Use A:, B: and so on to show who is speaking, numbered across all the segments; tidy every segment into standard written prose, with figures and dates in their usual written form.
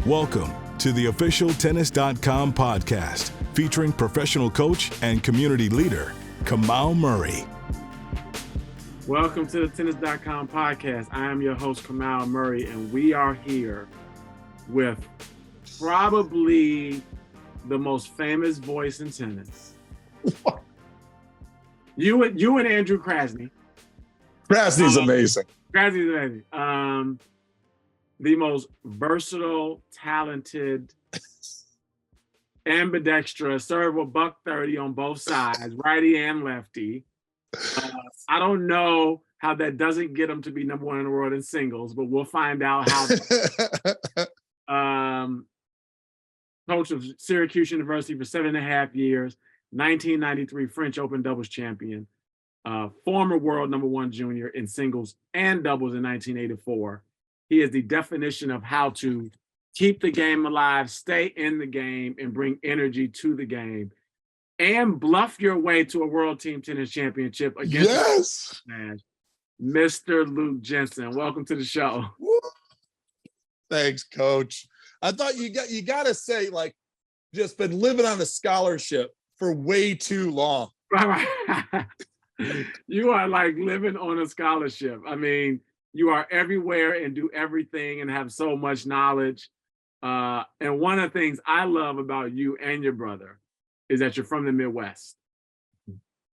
A: Welcome to the official Tennis.com podcast featuring professional coach and community leader, Kamau Murray.
B: Welcome to the Tennis.com podcast. I am your host, Kamau Murray, and we are here with probably the most famous voice in tennis. You and Andrew Krasny.
C: Krasny's amazing.
B: Krasny's amazing. The most versatile, talented, ambidextrous, serve a $130 on both sides, righty and lefty. I don't know how that doesn't get him to be number one in the world in singles, but we'll find out how. Coach of Syracuse University for 7.5 years, 1993 French Open doubles champion, former world number one junior in singles and doubles in 1984. He is the definition of how to keep the game alive, stay in the game, and bring energy to the game, and bluff your way to a World Team Tennis Championship against Mr. Luke Jensen. Welcome to the show.
C: Thanks, Coach. I thought you got to say, like, just been living on a scholarship for way too long.
B: Right. You are like living on a scholarship. I mean, you are everywhere and do everything and have so much knowledge. And one of the things I love about you and your brother is that you're from the Midwest.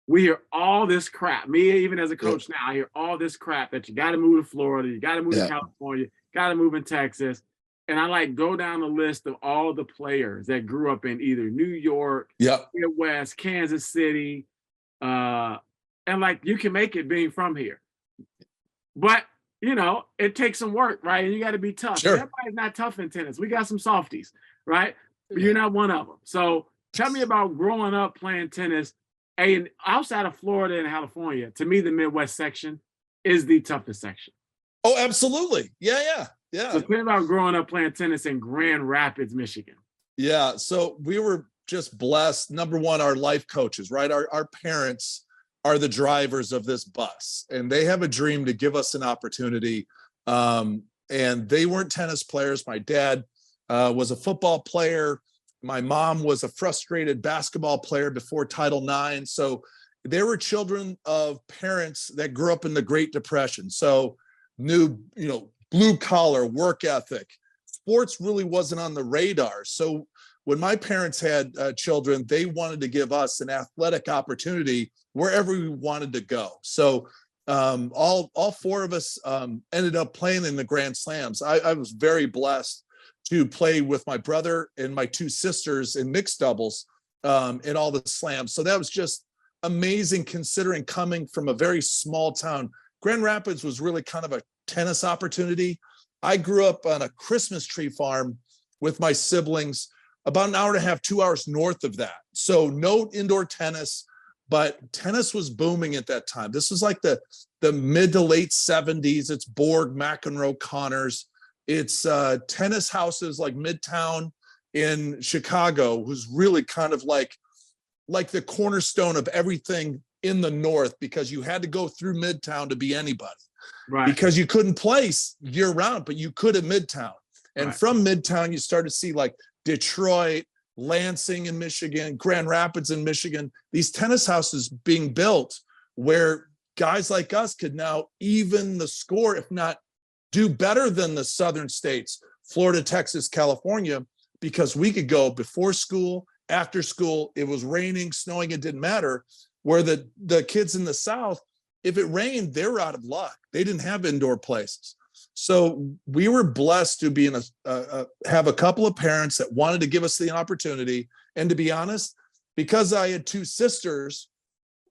B: We hear all this crap. Me, even as a coach now, I hear all this crap that you got to move to Florida, you got to move to California, got to move in Texas. And I like go down the list of all the players that grew up in either New York, Midwest, Kansas City, and like you can make it being from here. But you know, it takes some work, right? And you got to be tough.
C: Sure.
B: Everybody's not tough in tennis. We got some softies, right? But you're not one of them. So tell me about growing up playing tennis. And outside of Florida and California, to me, the Midwest section is the toughest section.
C: Oh, absolutely. Yeah.
B: So tell me about growing up playing tennis in Grand Rapids, Michigan.
C: Yeah. So we were just blessed. Number one, our life coaches, right? Our parents are the drivers of this bus, and they have a dream to give us an opportunity. And they weren't tennis players. My dad was a football player. My mom was a frustrated basketball player before Title IX. So they were children of parents that grew up in the Great Depression. So knew, blue collar work ethic. Sports really wasn't on the radar. So when my parents had children, they wanted to give us an athletic opportunity wherever we wanted to go. So all four of us ended up playing in the Grand Slams. I was very blessed to play with my brother and my two sisters in mixed doubles in all the slams. So that was just amazing considering coming from a very small town. Grand Rapids was really kind of a tennis opportunity. I grew up on a Christmas tree farm with my siblings, about an hour and a half, 2 hours north of that. So no indoor tennis, but tennis was booming at that time. This was like the mid to late 70s. It's Borg, McEnroe, Connors. It's tennis houses like Midtown in Chicago was really kind of like the cornerstone of everything in the North, because you had to go through Midtown to be anybody. Right. Because you couldn't play year round, but you could at Midtown. And from Midtown, you started to see like Detroit, Lansing in Michigan, Grand Rapids in Michigan, these tennis houses being built where guys like us could now even the score, if not do better than the southern states, Florida, Texas, California, because we could go before school, after school. It was raining, snowing, it didn't matter. Where the kids in the South, if it rained, they were out of luck. They didn't have indoor places. So we were blessed to be have a couple of parents that wanted to give us the opportunity. And to be honest, because I had two sisters,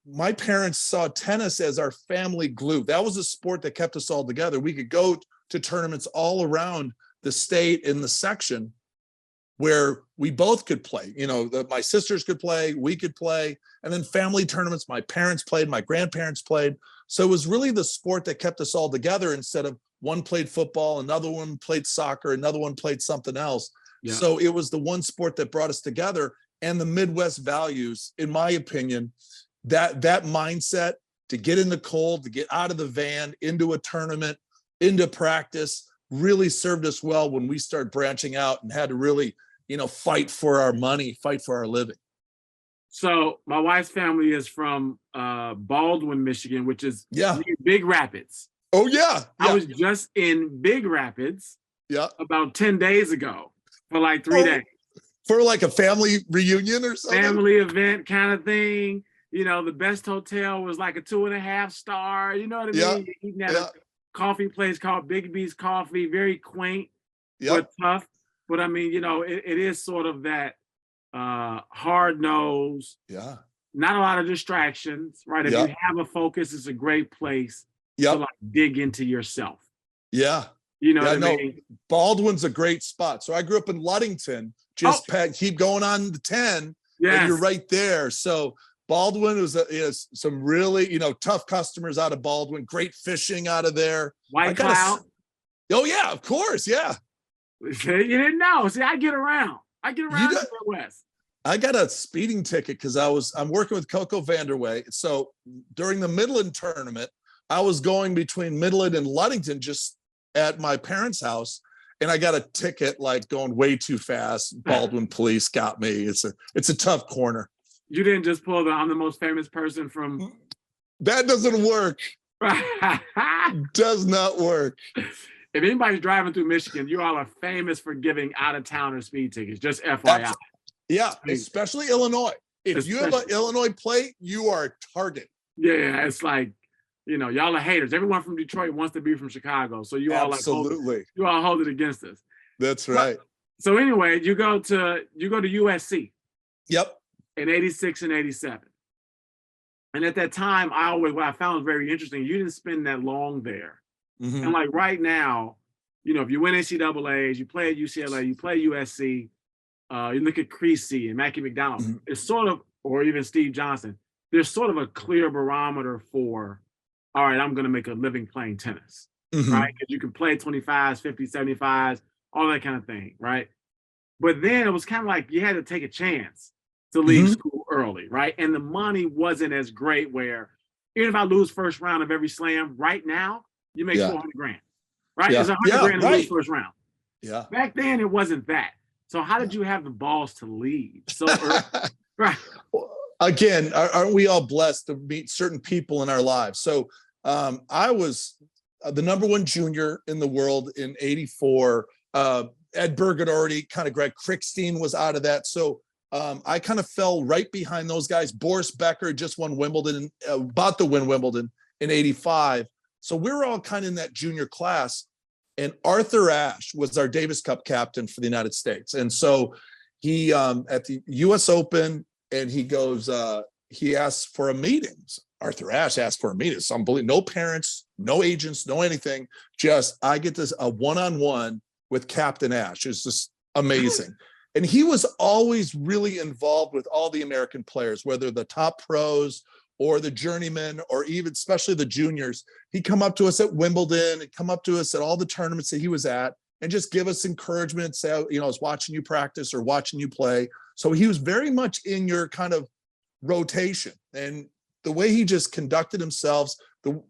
C: my parents saw tennis as our family glue. That was a sport that kept us all together. We could go to tournaments all around the state in the section where we both could play. My sisters could play, we could play, and then family tournaments. My parents played, my grandparents played. So it was really the sport that kept us all together instead of one played football, another one played soccer, another one played something else. Yeah. So it was the one sport that brought us together. And the Midwest values, in my opinion, that mindset to get in the cold, to get out of the van, into a tournament, into practice, really served us well when we started branching out and had to really, fight for our money, fight for our living.
B: So my wife's family is from Baldwin, Michigan, which is
C: near
B: Big Rapids.
C: Oh, yeah.
B: I was just in Big Rapids about 10 days ago for like 3 days.
C: For like a family reunion or something?
B: Family event kind of thing. The best hotel was like a 2.5 star. You know what I mean? You're eating at a coffee place called Big B's Coffee. Very quaint, but tough. But I mean, it is sort of that hard nose.
C: Yeah.
B: Not a lot of distractions, right? If you have a focus, it's a great place to like dig into yourself.
C: Yeah.
B: You know what I mean?
C: Baldwin's a great spot. So I grew up in Ludington. Keep going on the 10,
B: yes.
C: and you're right there. So Baldwin is some really, tough customers out of Baldwin. Great fishing out of there.
B: White Cloud.
C: Oh yeah, of course, yeah.
B: You didn't know. See, I get around to the West.
C: I got a speeding ticket because I'm working with Coco Vanderway. So during the Midland tournament, I was going between Midland and Ludington just at my parents' house. And I got a ticket like going way too fast. Baldwin police got me. It's a tough corner.
B: You didn't just pull I'm the most famous person from.
C: That doesn't work. Does not work.
B: If anybody's driving through Michigan, you all are famous for giving out-of-towners speed tickets. Just FYI.
C: Yeah, especially Illinois. If you have an Illinois plate, you are a target.
B: Yeah, it's like, y'all are haters. Everyone from Detroit wants to be from Chicago. So you all you all hold it against us.
C: That's right.
B: So anyway, you go to USC.
C: Yep.
B: In 86 and 87. And at that time, what I found was very interesting, you didn't spend that long there. Mm-hmm. And like right now, if you win NCAAs, you play at UCLA, you play USC, you look at Creasy and Mackie McDonald, it's sort of, or even Steve Johnson, there's sort of a clear barometer for, all right, I'm going to make a living playing tennis, right? Because you can play 25s, 50s, 75s, all that kind of thing, right? But then it was kind of like you had to take a chance to leave school early, right? And the money wasn't as great where, even if I lose first round of every slam, right now, you make $400,000, right? It's $100,000 to lose first round.
C: Yeah.
B: Back then, it wasn't that. So how did you have the balls to leave so early? Right.
C: Again, aren't we all blessed to meet certain people in our lives? So I was the #1 junior in the world in 84. Ed Berg had already kind of Greg Krickstein was out of that. So I kind of fell right behind those guys. Boris Becker just won Wimbledon, about to win Wimbledon in 85. So we were all kind of in that junior class. And Arthur Ashe was our Davis Cup captain for the United States. And so he, at the US Open, and he goes, he asks for a meeting. Arthur Ashe asked for a meeting. It's unbelievable. No parents, no agents, no anything. Just, I get this a one-on-one with Captain Ashe. It's just amazing. And he was always really involved with all the American players, whether the top pros or the journeymen, or even especially the juniors. He'd come up to us at Wimbledon and come up to us at all the tournaments that he was at and just give us encouragement, say, I was watching you practice or watching you play. So he was very much in your kind of rotation. And the way he just conducted himself, the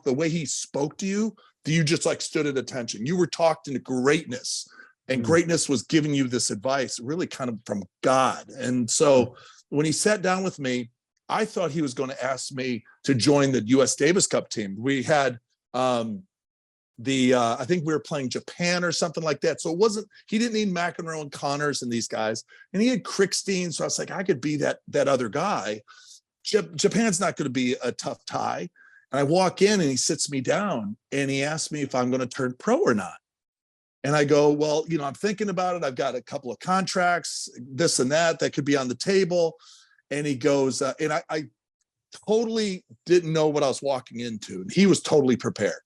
C: way he spoke to you just like stood at attention. You were talked into greatness, and greatness was giving you this advice, really kind of from God. And so when he sat down with me, I thought he was going to ask me to join the US Davis Cup team. We had I think we were playing Japan or something like that. So he didn't need McEnroe and Connors and these guys. And he had Krickstein. So I was like, I could be that other guy. Japan's not going to be a tough tie. And I walk in and he sits me down and he asks me if I'm going to turn pro or not. And I go, well, I'm thinking about it. I've got a couple of contracts, this and that could be on the table. And he goes, and I totally didn't know what I was walking into. And he was totally prepared.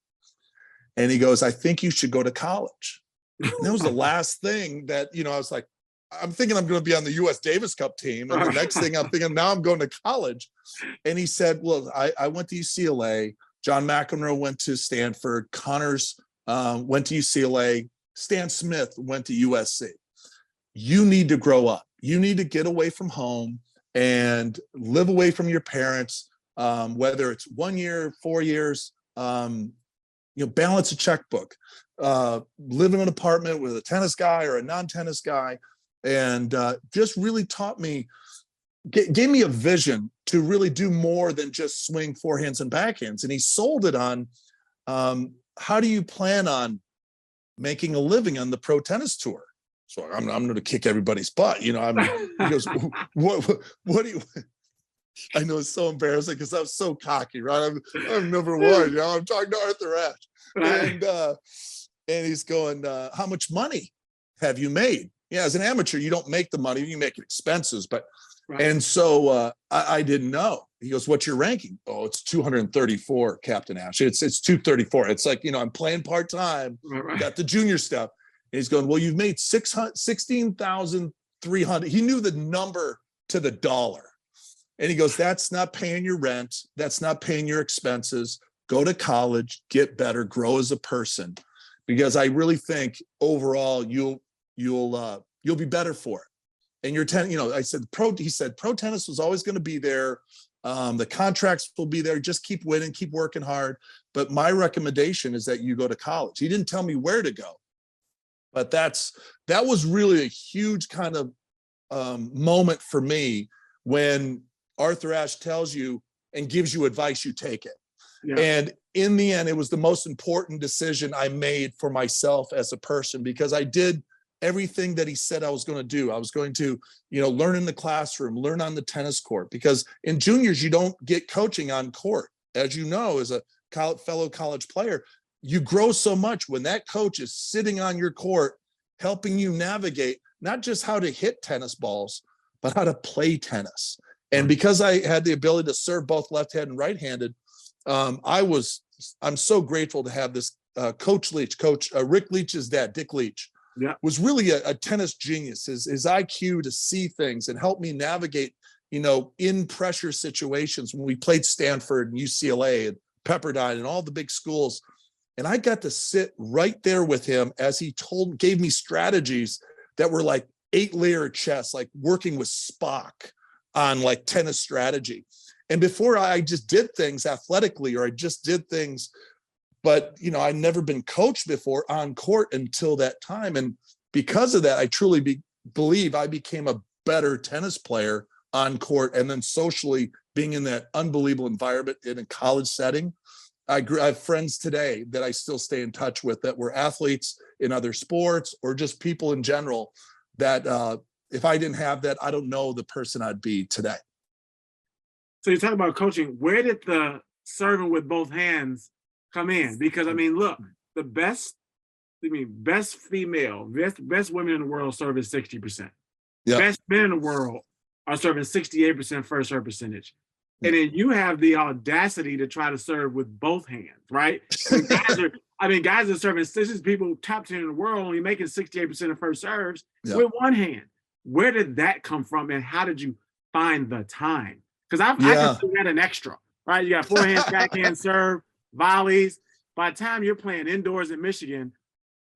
C: And he goes, I think you should go to college. And that was the last thing that, I was like, I'm thinking I'm going to be on the US Davis Cup team. And the next thing I'm thinking, now I'm going to college. And he said, well, I went to UCLA. John McEnroe went to Stanford. Connors went to UCLA. Stan Smith went to USC. You need to grow up. You need to get away from home and live away from your parents, whether it's 1 year, 4 years, balance a checkbook, live in an apartment with a tennis guy or a non-tennis guy, and just really taught me, gave me a vision to really do more than just swing forehands and backhands. And he sold it on, how do you plan on making a living on the pro tennis tour? So I'm going to kick everybody's butt. He goes, what do you, I know it's so embarrassing because I'm so cocky, right? I'm number one, I'm talking to Arthur Ashe. And he's going, how much money have you made? Yeah, as an amateur, you don't make the money, you make expenses, but right. And so I didn't know. He goes, what's your ranking? Oh, it's 234, Captain Ashe. It's 234. It's like, I'm playing part-time, right. Got the junior stuff. And he's going, well, you've made 16,300. He knew the number to the dollar. And he goes, that's not paying your rent. That's not paying your expenses. Go to college, get better, grow as a person. Because I really think overall you'll be better for it. And your I said, he said, pro tennis was always going to be there. The contracts will be there. Just keep winning, keep working hard. But my recommendation is that you go to college. He didn't tell me where to go, but that was really a huge kind of moment for me when Arthur Ashe tells you and gives you advice, you take it. Yeah. And in the end, it was the most important decision I made for myself as a person, because I did everything that he said I was going to do. I was going to, learn in the classroom, learn on the tennis court, because in juniors, you don't get coaching on court. As you know, as a fellow college player, you grow so much when that coach is sitting on your court, helping you navigate, not just how to hit tennis balls, but how to play tennis. And because I had the ability to serve both left-handed and right-handed, I'm so grateful to have this Coach Leach, Rick Leach's dad, Dick Leach, was really a tennis genius. His IQ to see things and help me navigate, in pressure situations when we played Stanford and UCLA and Pepperdine and all the big schools. And I got to sit right there with him as he gave me strategies that were like 8-layer chess, like working with Spock on like tennis strategy. And before I just did things athletically, or I just did things, but I'd never been coached before on court until that time. And because of that, I truly believe I became a better tennis player on court, and then socially being in that unbelievable environment in a college setting. I have friends today that I still stay in touch with that were athletes in other sports, or just people in general that if I didn't have that, I don't know the person I'd be today.
B: So you talk about coaching. Where did the serving with both hands come in? Because look, the best female, best women in the world serve at 60%. Yep. Best men in the world are serving 68% first serve percentage. Yep. And then you have the audacity to try to serve with both hands, right? Guys are serving, this is people top 10 in the world only making 68% of first serves with one hand. Where did that come from, and how did you find the time? Because I consider that an extra, right? You got forehand, backhand serve, volleys. By the time you're playing indoors in Michigan,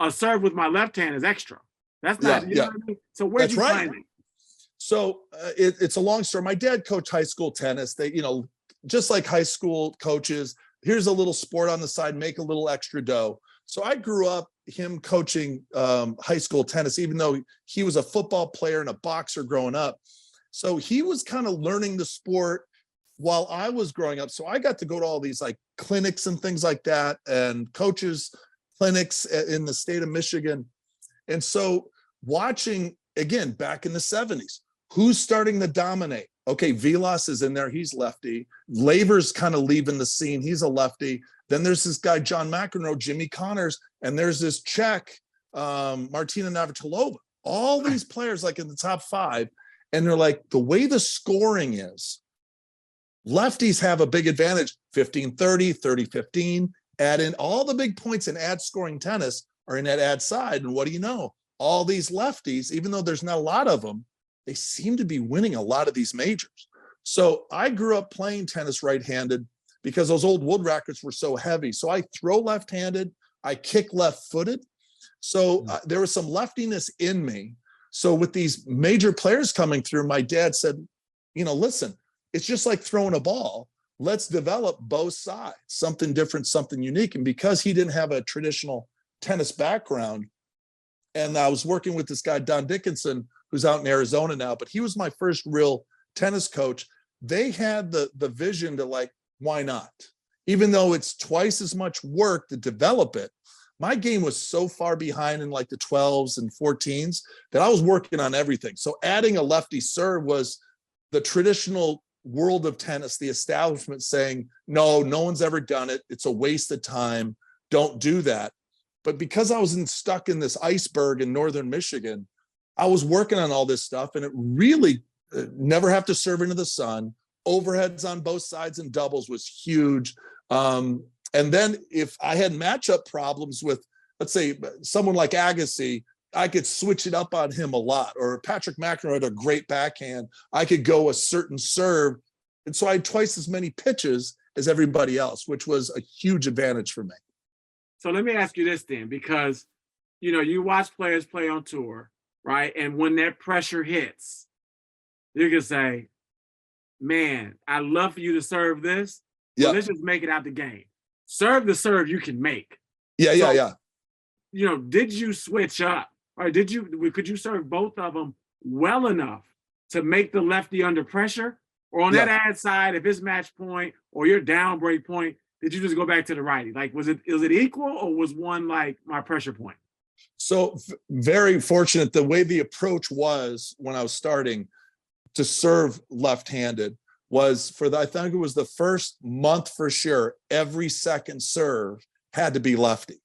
B: a serve with my left hand is extra. That's not, know what I mean? So where'd you find it?
C: So it's a long story. My dad coached high school tennis. They, just like high school coaches, here's a little sport on the side, make a little extra dough. So I grew up him coaching high school tennis, even though he was a football player and a boxer growing up. So he was kind of learning the sport while I was growing up. So I got to go to all these like clinics and things like that, and coaches clinics in the state of Michigan. And so watching, again, back in the 70s, who's starting to dominate? Okay, Vilas is in there. He's lefty. Laver's kind of leaving the scene. He's a lefty. Then there's this guy, John McEnroe, Jimmy Connors, and there's this Czech, Martina Navratilova. All these players like in the top 5. And they're like, the way the scoring is, lefties have a big advantage, 15-30, 30-15, add in all the big points in ad scoring tennis are in that ad side. And what do you know? All these lefties, even though there's not a lot of them, they seem to be winning a lot of these majors. So I grew up playing tennis right-handed because those old wood rackets were so heavy. So I throw left-handed, I kick left-footed. So there was some leftiness in me. So with these major players coming through, my dad said, listen, it's just like throwing a ball. let's develop both sides, something different, something unique. And because he didn't have a traditional tennis background, and I was working with this guy, Don Dickinson, who's out in Arizona now, but he was my first real tennis coach. They had the vision to like, why not? Even though it's twice as much work to develop it, my game was so far behind in like the 12s and 14s that I was working on everything. So adding a lefty serve was the traditional world of tennis, the establishment saying, no one's ever done it. It's a waste of time. Don't do that. But because I was stuck in this iceberg in northern Michigan, I was working on all this stuff, and it really never have to serve into the sun. Overheads on both sides and doubles was huge. And then if I had matchup problems with, let's say, someone like Agassi, I could switch it up on him a lot. Or Patrick McEnroe had a great backhand. I could go a certain serve. And so I had twice as many pitches as everybody else, which was a huge advantage for me.
B: So let me ask you this then, because, you watch players play on tour, right? And when that pressure hits, you can say, man, I'd love for you to serve this. Yeah. Let's just make it out the game. Serve the serve you can make.
C: Yeah.
B: Did you switch up? Or could you serve both of them well enough to make the lefty under pressure? Or on that ad side, if it's match point or your down break point, did you just go back to the righty? Like, was it equal, or was one like my pressure point?
C: So very fortunate. The way the approach was when I was starting to serve left-handed was I think it was the first month for sure, every second serve had to be lefty.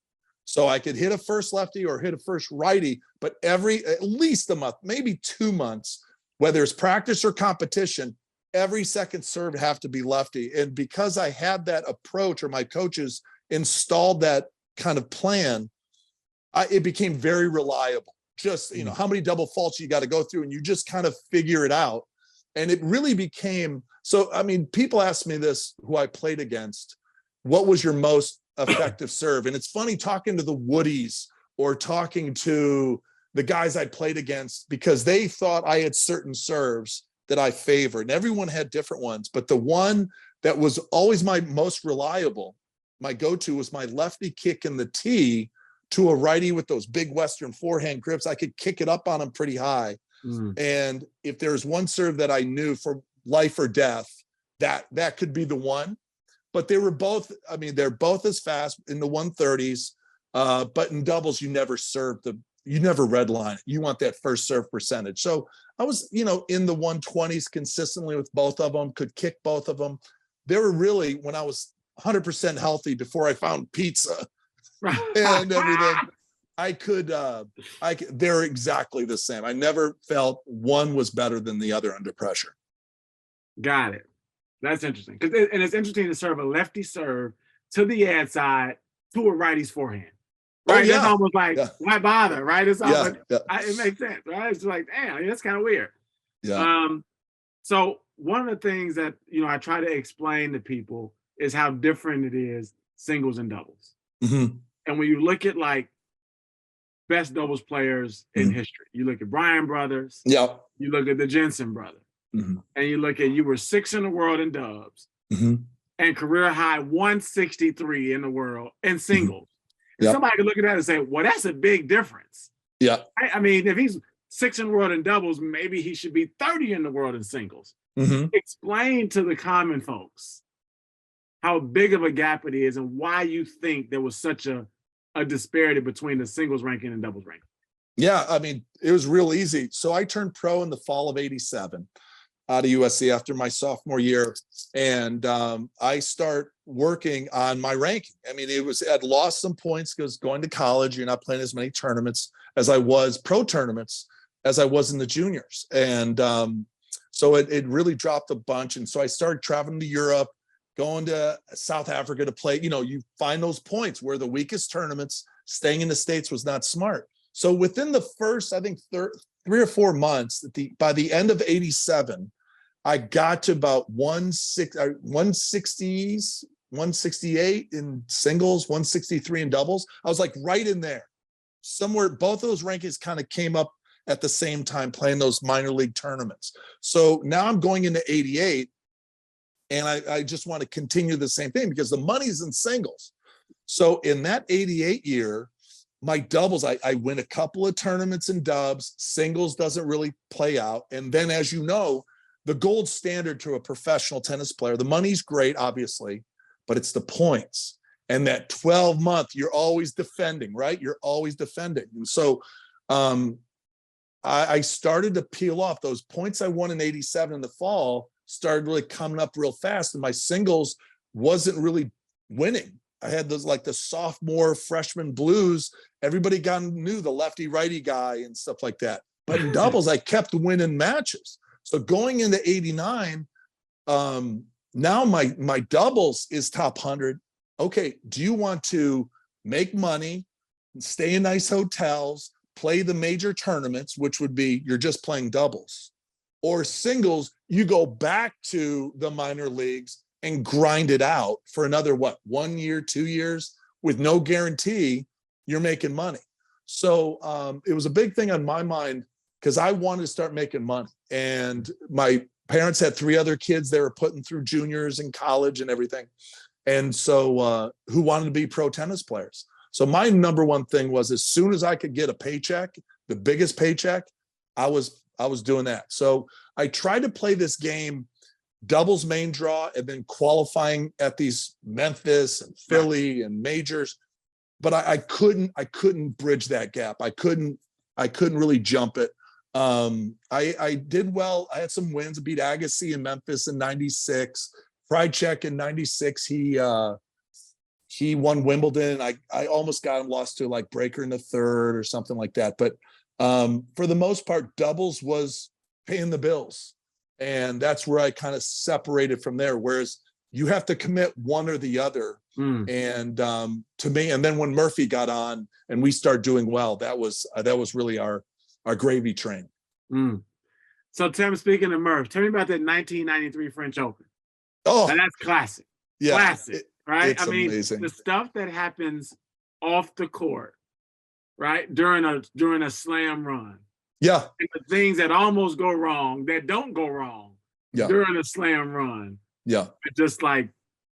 C: So I could hit a first lefty or hit a first righty, but at least a month, maybe 2 months, whether it's practice or competition, every second serve have to be lefty. And because I had that approach, or my coaches installed that kind of plan, it became very reliable. Just, how many double faults you got to go through, and you just kind of figure it out. And it really became, people ask me this, who I played against, what was your most effective serve? And it's funny talking to the Woodies or talking to the guys I played against, because they thought I had certain serves that I favored, and everyone had different ones. But the one that was always my most reliable, my go-to, was my lefty kick in the tee to a righty with those big Western forehand grips. I could kick it up on him pretty high. And if there's one serve that I knew for life or death, that could be the one. But they were both, they're both as fast in the 130s, but in doubles, you never redline it. You want that first serve percentage. So I was, in the 120s consistently with both of them, could kick both of them. They were really, when I was 100% healthy before I found pizza and everything, they're exactly the same. I never felt one was better than the other under pressure.
B: Got it. That's interesting. And it's interesting to serve a lefty serve to the ad side to a righty's forehand. Right? That's almost like, why bother, right? It's almost it makes sense, right? It's like, damn, that's kind of weird. Yeah. So one of the things that, I try to explain to people is how different it is singles and doubles. Mm-hmm. And when you look at like best doubles players in history, you look at Bryan brothers, you look at the Jensen brothers, and you look at, you were 6th in the world in dubs, and career high 163 in the world in singles. Somebody could look at that and say, well, that's a big difference. Yeah. If he's 6th in the world in doubles, maybe he should be 30 in the world in singles. Explain to the common folks how big of a gap it is and why you think there was such a disparity between the singles ranking and doubles ranking.
C: Yeah, it was real easy. So I turned pro in the fall of '87 out of USC after my sophomore year. And I start working on my ranking. I'd lost some points because going to college, you're not playing as many tournaments as I was, pro tournaments, as I was in the juniors. And so it really dropped a bunch. And so I started traveling to Europe, going to South Africa to play. You find those points where the weakest tournaments, staying in the States was not smart. So within the first, I think, 3 or 4 months, by the end of '87, I got to about 160s, 168 in singles, 163 in doubles. I was like right in there. Somewhere, both of those rankings kind of came up at the same time playing those minor league tournaments. So now I'm going into '88, And I just want to continue the same thing because the money's in singles. So in that 88 year, my doubles, I win a couple of tournaments in dubs. Singles doesn't really play out. And then, as you know, the gold standard to a professional tennis player, the money's great, obviously, but it's the points. And that 12-month, you're always defending, right? You're always defending. And so I started to peel off those points I won in 87 in the fall, started really coming up real fast. And my singles wasn't really winning. I had those like the sophomore freshman blues. Everybody knew the lefty righty guy and stuff like that. But in doubles, I kept winning matches. So going into 89, now my doubles is top 100. Okay, do you want to make money, stay in nice hotels, play the major tournaments, which would be you're just playing doubles, or singles, you go back to the minor leagues and grind it out for another, 1 year, 2 years, with no guarantee you're making money. So it was a big thing on my mind because I wanted to start making money. And my parents had 3 other kids they were putting through juniors and college and everything. And so who wanted to be pro tennis players. So my number one thing was, as soon as I could get a paycheck, the biggest paycheck, I was doing that. So I tried to play this game doubles main draw and then qualifying at these Memphis and Philly and majors, but I couldn't bridge that gap. I couldn't really jump it. I did well. I had some wins. I beat Agassi in Memphis in 96, Krajicek in 96. He won Wimbledon. I almost got him, lost to like Breaker in the third or something like that. But for the most part, doubles was paying the bills. And that's where I kind of separated from there. Whereas you have to commit one or the other. And to me, and then when Murphy got on and we started doing well, that was really our gravy train.
B: So tell me, speaking of Murph, tell me about that 1993 French Open.
C: Oh,
B: now, that's classic.
C: Yeah,
B: classic, right?
C: It's amazing.
B: The stuff that happens off the court, right, during a slam run.
C: Yeah.
B: And the things that almost go wrong, that don't go wrong during a slam run.
C: Yeah.
B: Just like,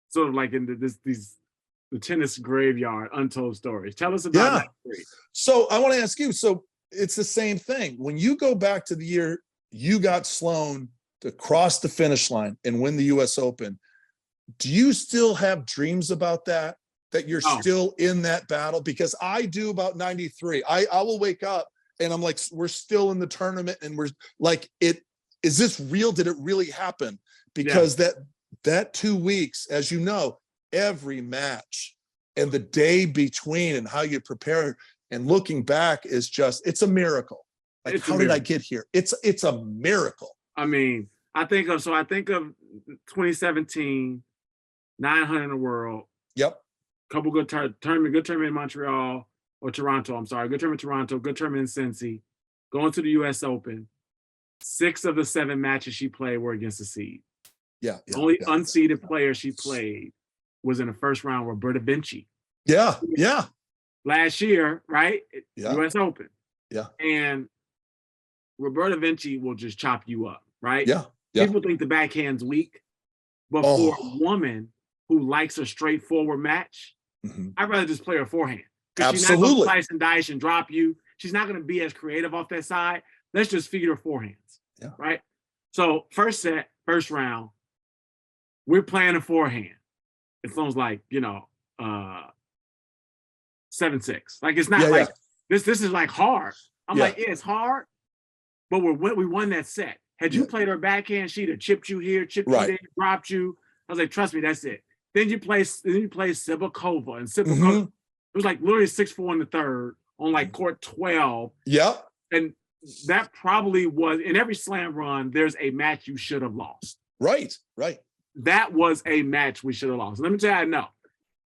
B: sort of like in the tennis graveyard, untold stories. Tell us about that.
C: So I want to ask you, so it's the same thing. When you go back to the year you got Sloane to cross the finish line and win the US Open, do you still have dreams about that you're still in that battle? Because I do about 93. I will wake up and I'm like, we're still in the tournament and we're like, is this real? Did it really happen? Because that 2 weeks, as you know, every match and the day between and how you prepare and looking back is just, it's a miracle. Like, how did I get here? It's a miracle.
B: I mean, I think of 2017, 900 in the world.
C: Yep.
B: Couple good tournament in Montreal or Toronto. I'm sorry. Good tournament in Toronto, good tournament in Cincy. Going to the US Open. 6 of the 7 matches she played were against the seed.
C: Yeah.
B: The only unseeded player she played was in the first round, Roberta Vinci.
C: Yeah.
B: Last year, right?
C: Yeah.
B: US Open.
C: Yeah.
B: And Roberta Vinci will just chop you up, right?
C: Yeah.
B: People think the backhand's weak, but for a woman who likes a straightforward match, I'd rather just play her forehand.
C: Absolutely.
B: She's not going to slice and dice and drop you. She's not going to be as creative off that side. Let's just feed her forehands, right? So first set, first round, we're playing a forehand. It sounds like, 7-6. Like, it's not like this is like hard. I'm like, it's hard, but we won that set. Had you played her backhand, she'd have chipped you here, chipped you there, dropped you. I was like, trust me, that's it. Then you play Sibakova, and Sibakova, it was like literally 6-4 in the third on like court 12.
C: Yeah.
B: And that probably was, in every slam run, there's a match you should have lost.
C: Right.
B: That was a match we should have lost. Let me tell you, no.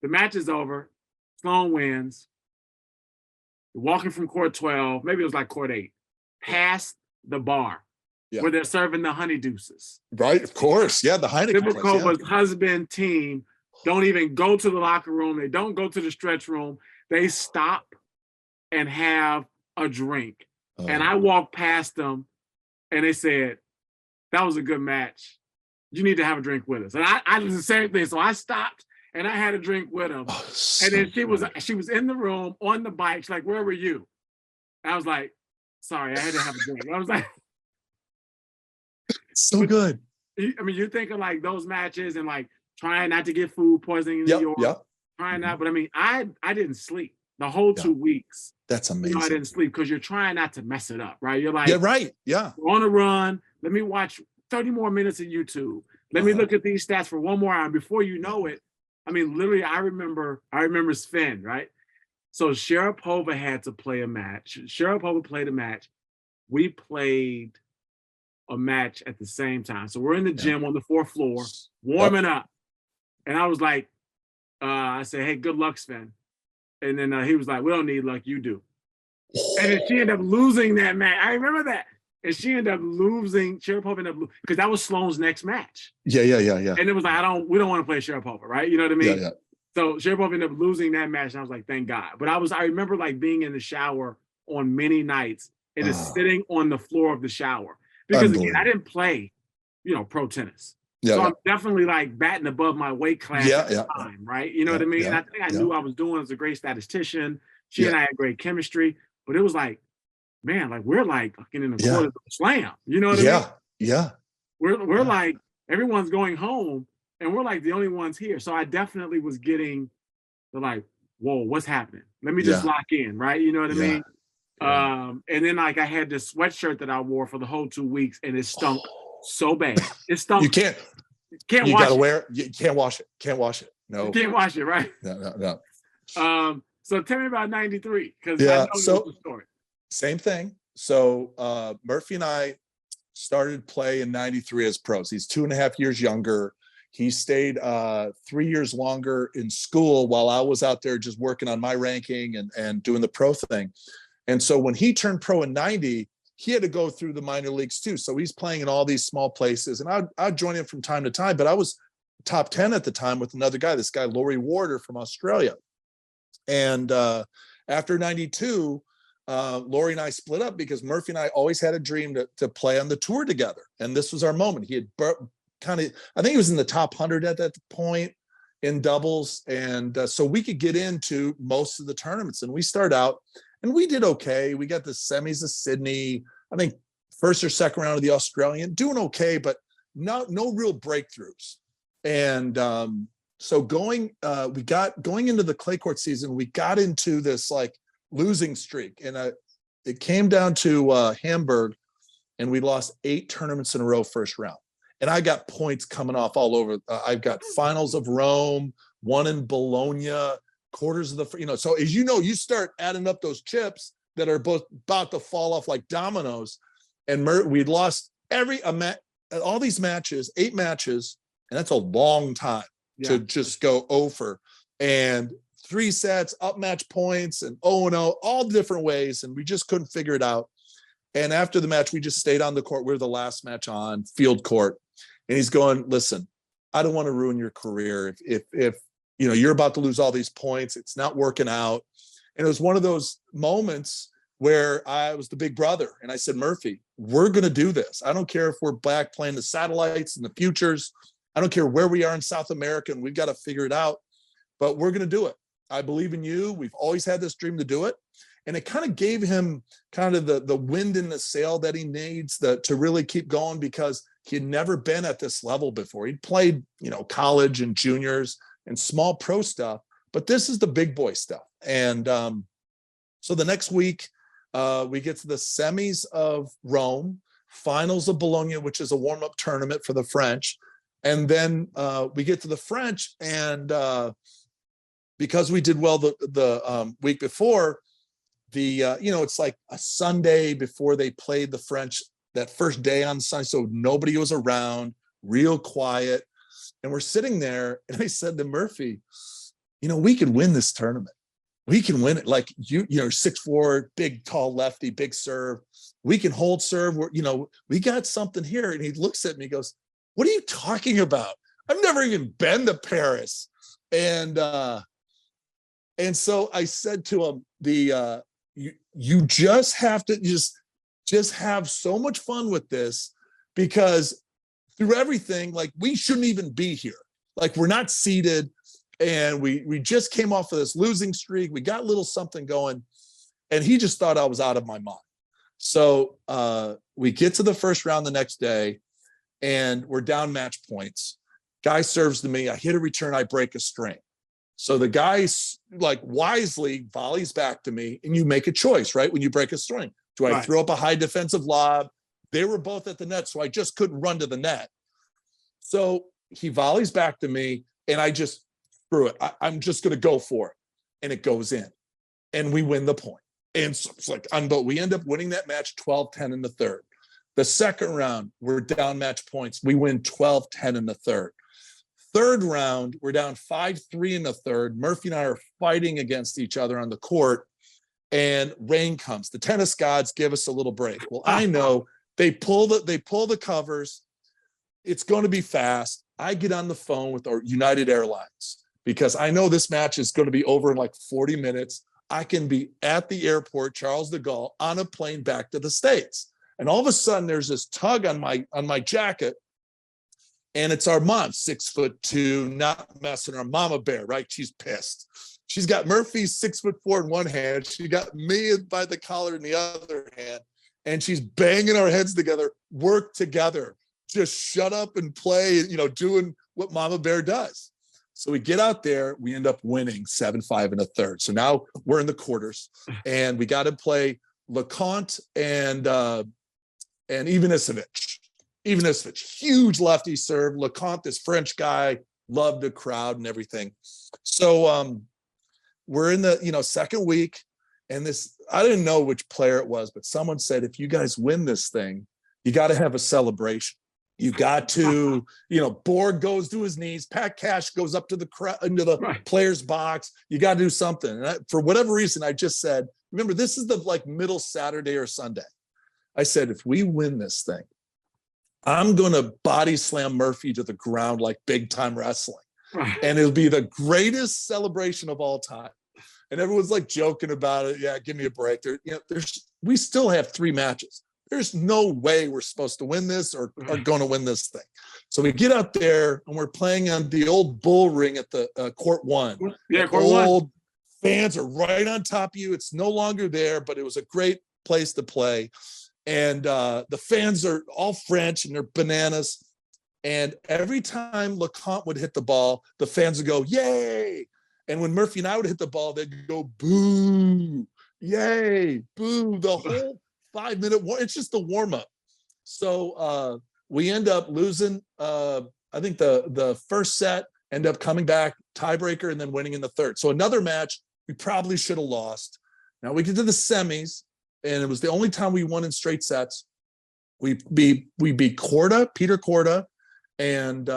B: The match is over. Sloane wins. Walking from court 12, maybe it was like court 8, past the bar where they're serving the honey deuces.
C: Right, of course. Yeah, the Heineken.
B: Sibakova's husband team don't even go to the locker room. They don't go to the stretch room. They stop and have a drink. And I walked past them and they said, that was a good match. you need to have a drink with us. And I did the same thing. So I stopped and I had a drink with him.
C: Oh, so
B: and then she was in the room on the bike. She's like, where were you? And I was like, sorry, I had to have a drink. I was like,
C: so good.
B: I mean, you think of like those matches and like trying not to get food poisoning in New York.
C: Yeah.
B: Trying not, but I mean, I didn't sleep the whole 2 weeks.
C: That's amazing.
B: You know, I didn't sleep because you're trying not to mess it up, right? You're like,
C: yeah, right. Yeah.
B: We're on a run. Let me watch 30 more minutes of YouTube. Let me look at these stats for one more hour. Before you know it, I mean, literally, I remember Sven, right? So Sharapova had to play a match. Sharapova played a match. We played a match at the same time. So we're in the gym on the 4th floor, warming up. And I was like, I said, hey, good luck, Sven. And then he was like, we don't need luck, you do. And then she ended up losing that match. I remember that. And she ended up losing. Sharapova ended up losing because that was Sloane's next match. Yeah. And it was like, we don't want to play Sharapova, right? You know what I mean?
C: Yeah.
B: So Sharapova ended up losing that match. And I was like, thank God. But I remember like being in the shower on many nights and just sitting on the floor of the shower. Because again, I didn't play, pro tennis. So I'm definitely like batting above my weight class at the time, right? You know what I mean? And I think I knew I was doing as a great statistician. She and I had great chemistry, but it was like, man, like we're like fucking in the court of the slam. You know what I mean?
C: Yeah.
B: We're like, everyone's going home and we're like the only ones here. So I definitely was getting the like, whoa, what's happening? Let me just lock in, right? You know what I mean? And then like I had this sweatshirt that I wore for the whole 2 weeks and it stunk so bad. It stunk.
C: You can't
B: you
C: wash
B: gotta
C: it. Wear it. You can't wash it. Can't wash it. No.
B: You can't wash it, right?
C: No.
B: So tell me about 93, because
C: I
B: know the story.
C: Same thing. So Murphy and I started play in 93 as pros. He's 2.5 years younger. He stayed 3 years longer in school while I was out there just working on my ranking and doing the pro thing. And so when he turned pro in 90, he had to go through the minor leagues too. So he's playing in all these small places and I'd join him from time to time, but I was top 10 at the time with another guy, this guy, Laurie Warder from Australia. And after 92, Laurie and I split up because Murphy and I always had a dream to play on the tour together. And this was our moment. He had I think he was in the top 100 at that point in doubles. And so we could get into most of the tournaments and we start out and we did okay. We got the semis of Sydney, I think first or second round of the Australian, doing okay, but no real breakthroughs. And so going into the clay court season, we got into this like losing streak. And it came down to Hamburg and we lost 8 tournaments in a row first round. And I got points coming off all over. I've got finals of Rome, one in Bologna, quarters of the, so as you know, you start adding up those chips that are both about to fall off like dominoes. And we'd lost all these matches, 8 matches. And that's a long time to just go over. And 3 sets, up match points, and 0-0, all different ways. And we just couldn't figure it out. And after the match, we just stayed on the court. We were the last match on field court. And he's going, listen, I don't want to ruin your career. If you're about to lose all these points, it's not working out. And it was one of those moments where I was the big brother. And I said, Murphy, we're going to do this. I don't care if we're back playing the satellites and the futures. I don't care where we are in South America, and we've got to figure it out, but we're going to do it. I believe in you. We've always had this dream to do it. And it kind of gave him kind of the wind in the sail that he needs to really keep going, because he had never been at this level before. He'd played, college and juniors and small pro stuff, but this is the big boy stuff. And so the next week we get to the semis of Rome, finals of Bologna, which is a warm-up tournament for the French. And then we get to the French, and because we did well the week before, it's like a Sunday before they played the French, that first day on Sunday, so nobody was around, real quiet. And we're sitting there, and I said to Murphy, we could win this tournament. We can win it. Like, 6'4", big, tall lefty, big serve. We can hold serve. We got something here. And he looks at me, he goes, what are you talking about? I've never even been to Paris. And so I said to him, you just have to just have so much fun with this, because through everything, like we shouldn't even be here. Like we're not seeded, and we just came off of this losing streak. We got a little something going, and he just thought I was out of my mind. So we get to the first round the next day, and we're down match points. Guy serves to me. I hit a return. I break a string. So the guy like wisely volleys back to me, and you make a choice, right? When you break a string, do I throw up a high defensive lob? They were both at the net, so I just couldn't run to the net. So he volleys back to me, and I just, screw it. I'm just going to go for it. And it goes in, and we win the point. And so it's like, we end up winning that match 12-10 in the third. The second round, we're down match points. We win 12-10 in the third. Third round, we're down 5-3 in the third. Murphy and I are fighting against each other on the court, and rain comes. The tennis gods give us a little break. Well, I know they pull the covers. It's going to be fast. I get on the phone with our United Airlines because I know this match is going to be over in like 40 minutes. I can be at the airport, Charles de Gaulle, on a plane back to the States. And all of a sudden there's this tug on my jacket, and it's our mom, 6'2", not messing, our mama bear, right? She's pissed. She's got Murphy 6'4" in one hand. She got me by the collar in the other hand, and she's banging our heads together, work together, just shut up and play, doing what mama bear does. So we get out there, we end up winning 7-5 in a third. So now we're in the quarters, and we got to play LeConte and Ivanisevic. Huge lefty serve. LeConte, this French guy, loved the crowd and everything. So we're in the second week, and this, I didn't know which player it was, but someone said, if you guys win this thing, you got to have a celebration. You got to, Borg goes to his knees. Pat Cash goes up to the into the player's box. You got to do something. And for whatever reason, I just said, remember, this is the middle Saturday or Sunday. I said, if we win this thing, I'm going to body slam Murphy to the ground like big time wrestling. And it'll be the greatest celebration of all time. And everyone's like joking about it. Yeah, give me a break. We still have 3 matches. There's no way we're supposed to win this or are going to win this thing. So we get out there, and we're playing on the old bull ring at the court 1.
B: Yeah,
C: the
B: court
C: old
B: 1.
C: Fans are right on top of you. It's no longer there, but it was a great place to play. And the fans are all French, and they're bananas. And every time LeConte would hit the ball, the fans would go, yay. And when Murphy and I would hit the ball, they'd go, boo, yay, boo. The whole 5-minute warm. It's just the warm up. So we end up losing. I think the first set, end up coming back, tiebreaker, and then winning in the third. So another match we probably should have lost. Now we get to the semis, and it was the only time we won in straight sets. We beat Peter Korda, and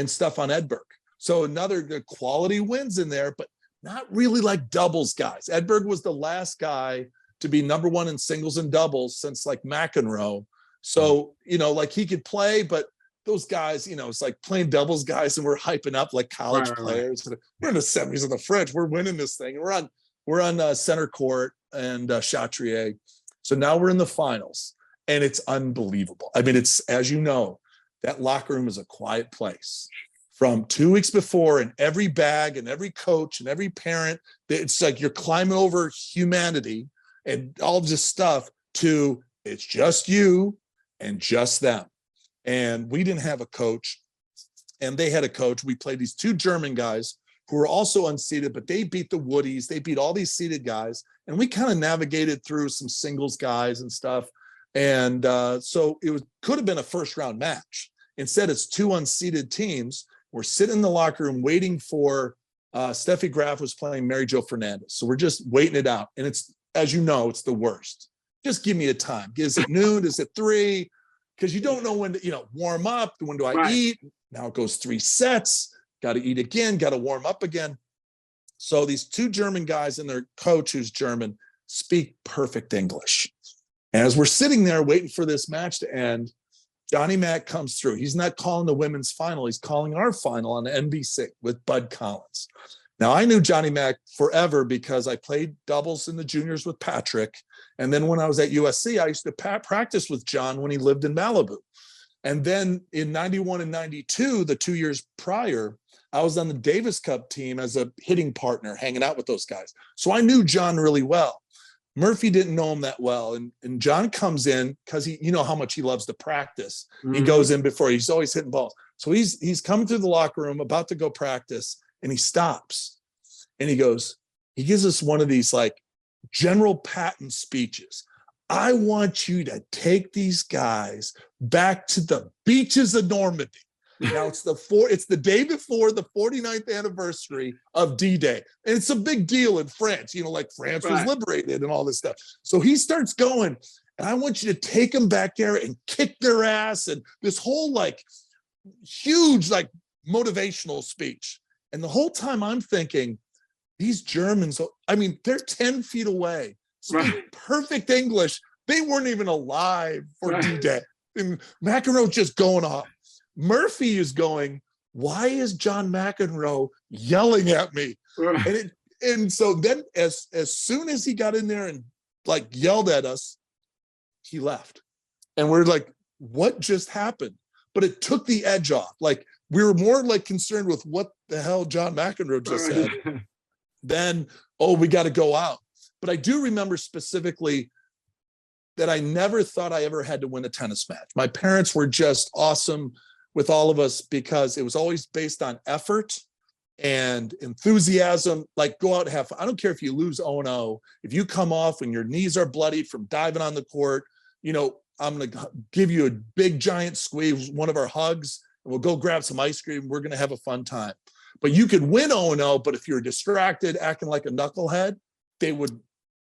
C: Stefan Edberg. So another good quality wins in there, but not really like doubles guys. Edberg was the last guy to be number 1 in singles and doubles since like McEnroe. So, like he could play, but those guys, it's like playing doubles guys, and we're hyping up like college players. Right. We're in the semis of the French. We're winning this thing. We're on center court and Chatrier. So now we're in the finals, and it's unbelievable. I mean, it's, as you know, that locker room is a quiet place. From 2 weeks before, and every bag and every coach and every parent, it's like you're climbing over humanity and all this stuff to it's just you and just them. And we didn't have a coach, and they had a coach. We played these 2 German guys who were also unseeded, but they beat the Woodies. They beat all these seeded guys. And we kind of navigated through some singles guys and stuff. And so it could have been a first round match. Instead, it's 2 unseeded teams. We're sitting in the locker room waiting for Steffi Graf was playing Mary Jo Fernandez. So we're just waiting it out. And it's, as you know, it's the worst. Just give me a time. Is it noon? Is it 3? Because you don't know when to, warm up. When do I eat? Now it goes 3 sets. Got to eat again. Got to warm up again. So these 2 German guys and their coach, who's German, speak perfect English. And as we're sitting there waiting for this match to end, Johnny Mack comes through. He's not calling the women's final. He's calling our final on NBC with Bud Collins. Now, I knew Johnny Mack forever because I played doubles in the juniors with Patrick. And then when I was at USC, I used to practice with John when he lived in Malibu. And then in 91 and 92, the 2 years prior, I was on the Davis Cup team as a hitting partner, hanging out with those guys. So I knew John really well. Murphy didn't know him that well. And John comes in because you know how much he loves to practice. Mm-hmm. He goes in before, he's always hitting balls. So he's coming through the locker room, about to go practice, and he stops. And he gives us one of these like General Patton speeches. I want you to take these guys back to the beaches of Normandy. Now it's the day before the 49th anniversary of D-Day. And it's a big deal in France, like France was liberated and all this stuff. So he starts going, and I want you to take them back there and kick their ass, and this whole like huge like motivational speech. And the whole time I'm thinking, these Germans, I mean, they're 10 feet away, speak perfect English. They weren't even alive for D-Day. And McEnroe just going off. Murphy is going, why is John McEnroe yelling at me? And so then as soon as he got in there and like yelled at us, he left. And we're like, what just happened? But it took the edge off. Like we were more like concerned with what the hell John McEnroe just said than, we got to go out. But I do remember specifically that I never thought I ever had to win a tennis match. My parents were just awesome with all of us because it was always based on effort and enthusiasm. Like go out and have fun. I don't care if you lose 0-0. If you come off and your knees are bloodied from diving on the court, I'm going to give you a big giant squeeze, one of our hugs, and we'll go grab some ice cream. We're going to have a fun time. But you could win 0-0, but if you're distracted, acting like a knucklehead, they would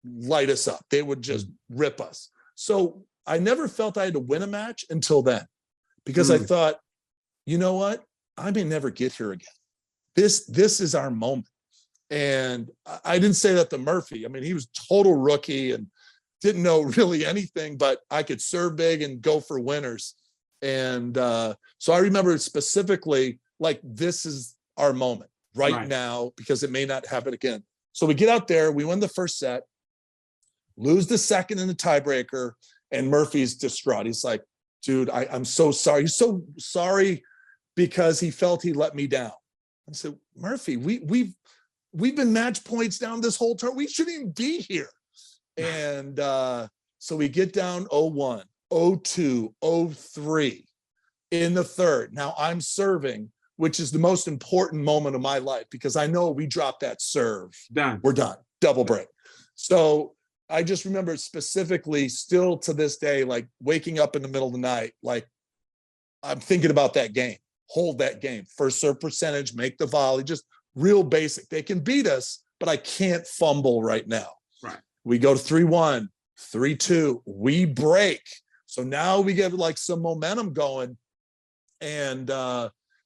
C: light us up. They would just rip us. So I never felt I had to win a match until then, because I thought, you know what? I may never get here again. This is our moment. And I didn't say that to Murphy. I mean, he was total rookie and didn't know really anything, but I could serve big and go for winners. And so I remember specifically, like, this is our moment right now, because it may not happen again. So we get out there, we win the first set, lose the second in the tiebreaker, and Murphy's distraught. He's like, dude, I'm so sorry. He's so sorry because he felt he let me down. I said, Murphy, we've been match points down this whole turn. We shouldn't even be here. And so we get down 0-1, 0-2, 0-3 in the third. Now I'm serving, which is the most important moment of my life, because I know we drop that serve.
B: Done.
C: We're done. Double break. So I just remember specifically still to this day, like waking up in the middle of the night, like I'm thinking about that game, hold that game, first serve percentage, make the volley, just real basic. They can beat us, but I can't fumble right now.
B: Right.
C: We go to 3-1, 3-2, we break. So now we get like some momentum going. And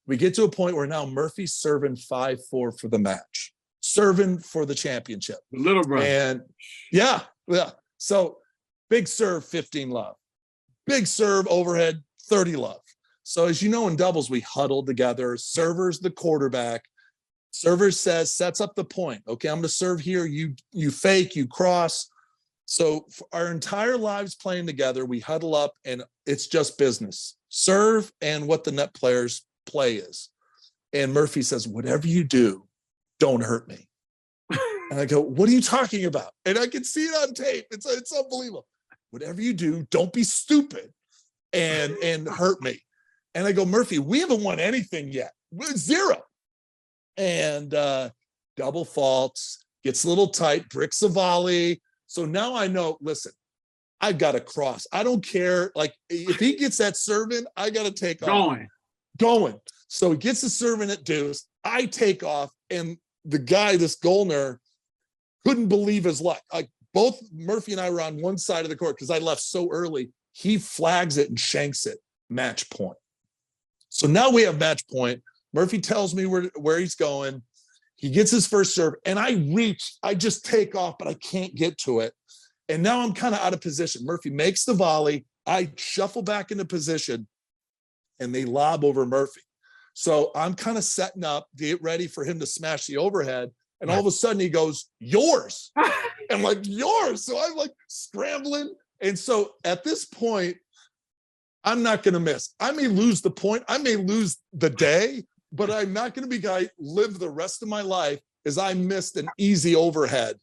C: we get to a point where now Murphy's serving 5-4 for the match, serving for the championship.
B: Little brother.
C: And yeah. So big serve, 15 love. Big serve overhead, 30 love. So as you know, in doubles, we huddle together. Server's the quarterback. Server sets up the point. Okay, I'm going to serve here. You fake, you cross. So for our entire lives playing together, we huddle up, and it's just business. Serve and what the net player's play is. And Murphy says, whatever you do, don't hurt me. And I go, what are you talking about? And I can see it on tape. It's unbelievable. Whatever you do, don't be stupid and hurt me. And I go, Murphy, we haven't won anything yet. We're 0. And double faults, gets a little tight, bricks a volley. So now I know, listen, I've got to cross. I don't care. Like, if he gets that serve in, I got to take off. Going. So he gets the serve in at deuce. I take off. And the guy, this Goldner, couldn't believe his luck. Like, both Murphy and I were on one side of the court because I left so early. He flags it and shanks it. Match point. So now we have match point. Murphy tells me where he's going. He gets his first serve, and I just take off, but I can't get to it. And now I'm kind of out of position. Murphy makes the volley. I shuffle back into position, and they lob over Murphy. So I'm kind of setting up, get ready for him to smash the overhead. And all of a sudden he goes, yours. I'm like, yours. So I'm like scrambling. And so at this point, I'm not going to miss. I may lose the point. I may lose the day, but I'm not going to be guy live the rest of my life as I missed an easy overhead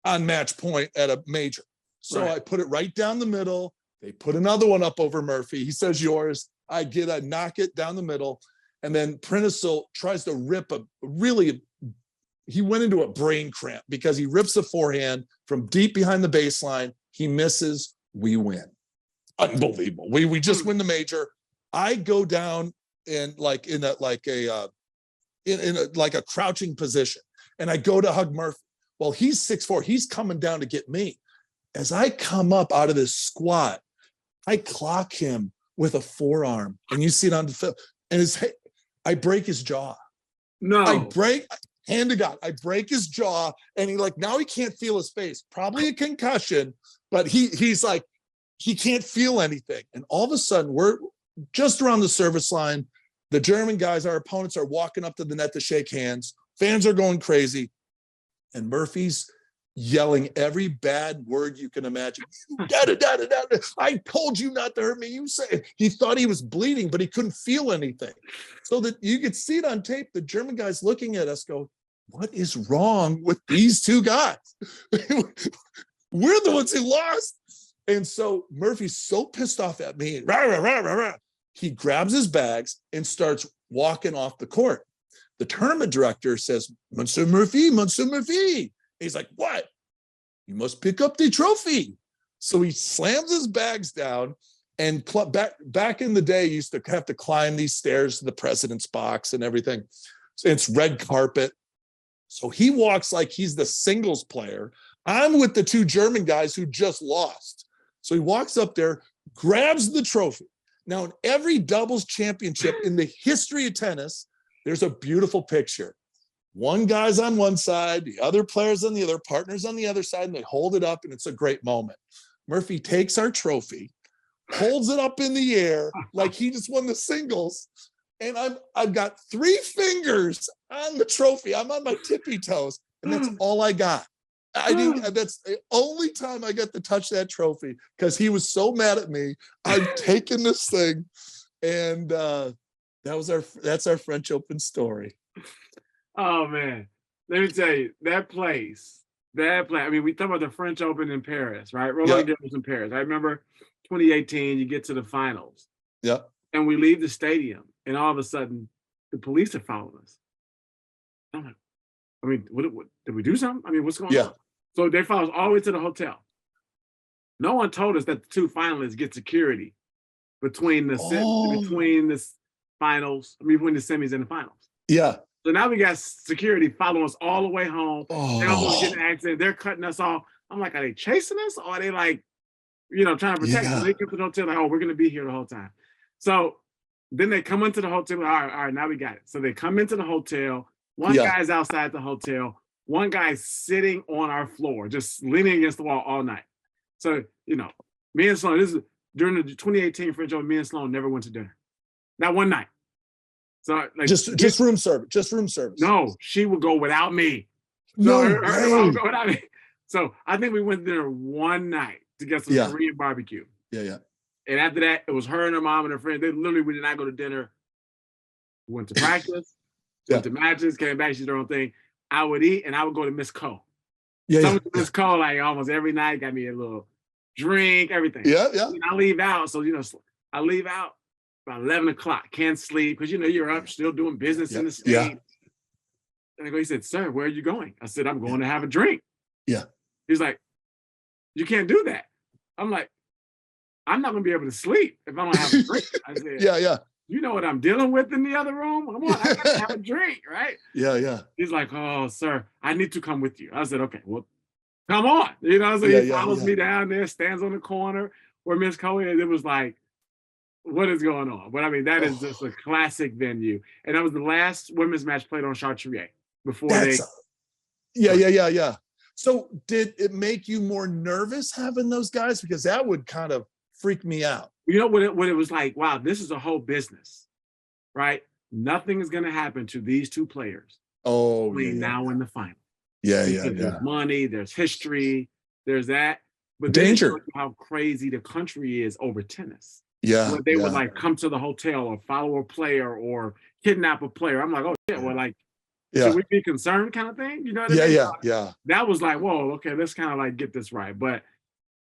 C: on match point at a major. So I put it right down the middle. They put another one up over Murphy. He says yours. I knock it down the middle. And then Prentice tries to rip he went into a brain cramp because he rips a forehand from deep behind the baseline. He misses. We win. Unbelievable. We just win the major. I go down and in a crouching position, and I go to hug Murphy. Well, he's 6'4". He's coming down to get me. As I come up out of this squat, I clock him with a forearm, and you see it on the film. And I break his jaw.
B: No,
C: hand to God, I break his jaw, and now he can't feel his face. Probably a concussion, but he's like, he can't feel anything. And all of a sudden, we're just around the service line. The German guys, our opponents, are walking up to the net to shake hands. Fans are going crazy. And Murphy's yelling every bad word you can imagine. I told you not to hurt me. You say he thought he was bleeding, but he couldn't feel anything. So that you could see it on tape. The German guys looking at us go, what is wrong with these two guys? We're the ones who lost. And so Murphy's so pissed off at me. Rah, rah, rah, rah, rah. He grabs his bags and starts walking off the court. The tournament director says, Monsieur Murphy. He's like, what? You must pick up the trophy. So he slams his bags down, and back in the day, you used to have to climb these stairs to the president's box and everything. So it's red carpet. So he walks like he's the singles player. I'm with the two German guys who just lost. So he walks up there, grabs the trophy. Now, in every doubles championship in the history of tennis, there's a beautiful picture. One guy's on one side, the other player's on the other, partner's on the other side, and they hold it up, and it's a great moment. Murphy takes our trophy, holds it up in the air like he just won the singles, and I've got 3 fingers on the trophy. I'm on my tippy toes, and that's all I got. That's the only time I got to touch that trophy because he was so mad at me. I've taken this thing, and that's our French Open story.
B: Oh man, let me tell you, that place. I mean, we talk about the French Open in Paris, right? Roland Garros in Paris. I remember 2018, you get to the finals.
C: Yeah.
B: And we leave the stadium, and all of a sudden, the police are following us. I'm like, I mean, what did we do something? I mean, what's going on? So they followed us all the way to the hotel. No one told us that the 2 finalists get security between the finals, between the semis and the finals.
C: Yeah.
B: So now we got security following us all the way home. They're almost getting an accident. They're cutting us off. I'm like, are they chasing us? Or are they trying to protect us? They come to the hotel like, oh, we're going to be here the whole time. So then they come into the hotel. All right, now we got it. So they come into the hotel. One guy's outside the hotel. One guy's sitting on our floor, just leaning against the wall all night. So, me and Sloan, this is during the 2018 French Open, me and Sloan never went to dinner. Not one night. So
C: just room service.
B: No, she would go without me.
C: No
B: her
C: way.
B: would go without me. So I think we went to dinner one night to get some Korean barbecue.
C: Yeah.
B: And after that, it was her and her mom and her friend. We did not go to dinner. We went to practice, went to matches, came back, she did her own thing. I would eat and I would go to Miss Co. Miss Co like almost every night, got me a little drink, everything.
C: Yeah.
B: And I leave out. So, I leave out about 11 o'clock, can't sleep because, you're up still doing business in the state.
C: Yeah.
B: And he said, sir, where are you going? I said, I'm going to have a drink.
C: Yeah.
B: He's like, you can't do that. I'm like, I'm not going to be able to sleep if I don't have a drink. I said,
C: yeah.
B: You know what I'm dealing with in the other room? Come on, I got to have a drink, right?
C: Yeah.
B: He's like, oh, sir, I need to come with you. I said, okay, well, come on. So he follows me down there, stands on the corner where Miss Cohen is. It was like, what is going on? But I mean, that is just a classic venue. And that was the last women's match played on Chartrier before
C: Yeah. So did it make you more nervous having those guys? Because that would kind of freak me out.
B: You know what it was like? Wow, this is a whole business, right? Nothing is going to happen to these 2 players. Now in the final.
C: Yeah.
B: There's money, there's history, there's that. But
C: danger.
B: How crazy the country is over tennis.
C: Yeah.
B: where they would like come to the hotel or follow a player or kidnap a player. I'm like, oh shit, well, like, should we be concerned kind of thing? You know what I mean?
C: Yeah.
B: That was like, whoa, okay, let's kind of like get this right. But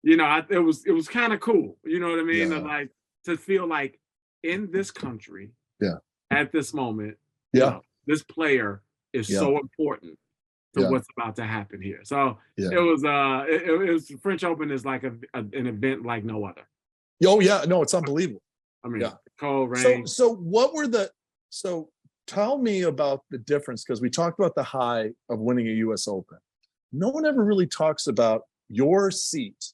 B: you know, it was kind of cool. You know what I mean? Like to feel like in this country, at this moment, you know, this player is so important to what's about to happen here. So it was French Open is like an event like no other.
C: Oh yeah, no, it's unbelievable.
B: I mean, cold rain.
C: So what were so tell me about the difference, because we talked about the high of winning a US Open. No one ever really talks about your seat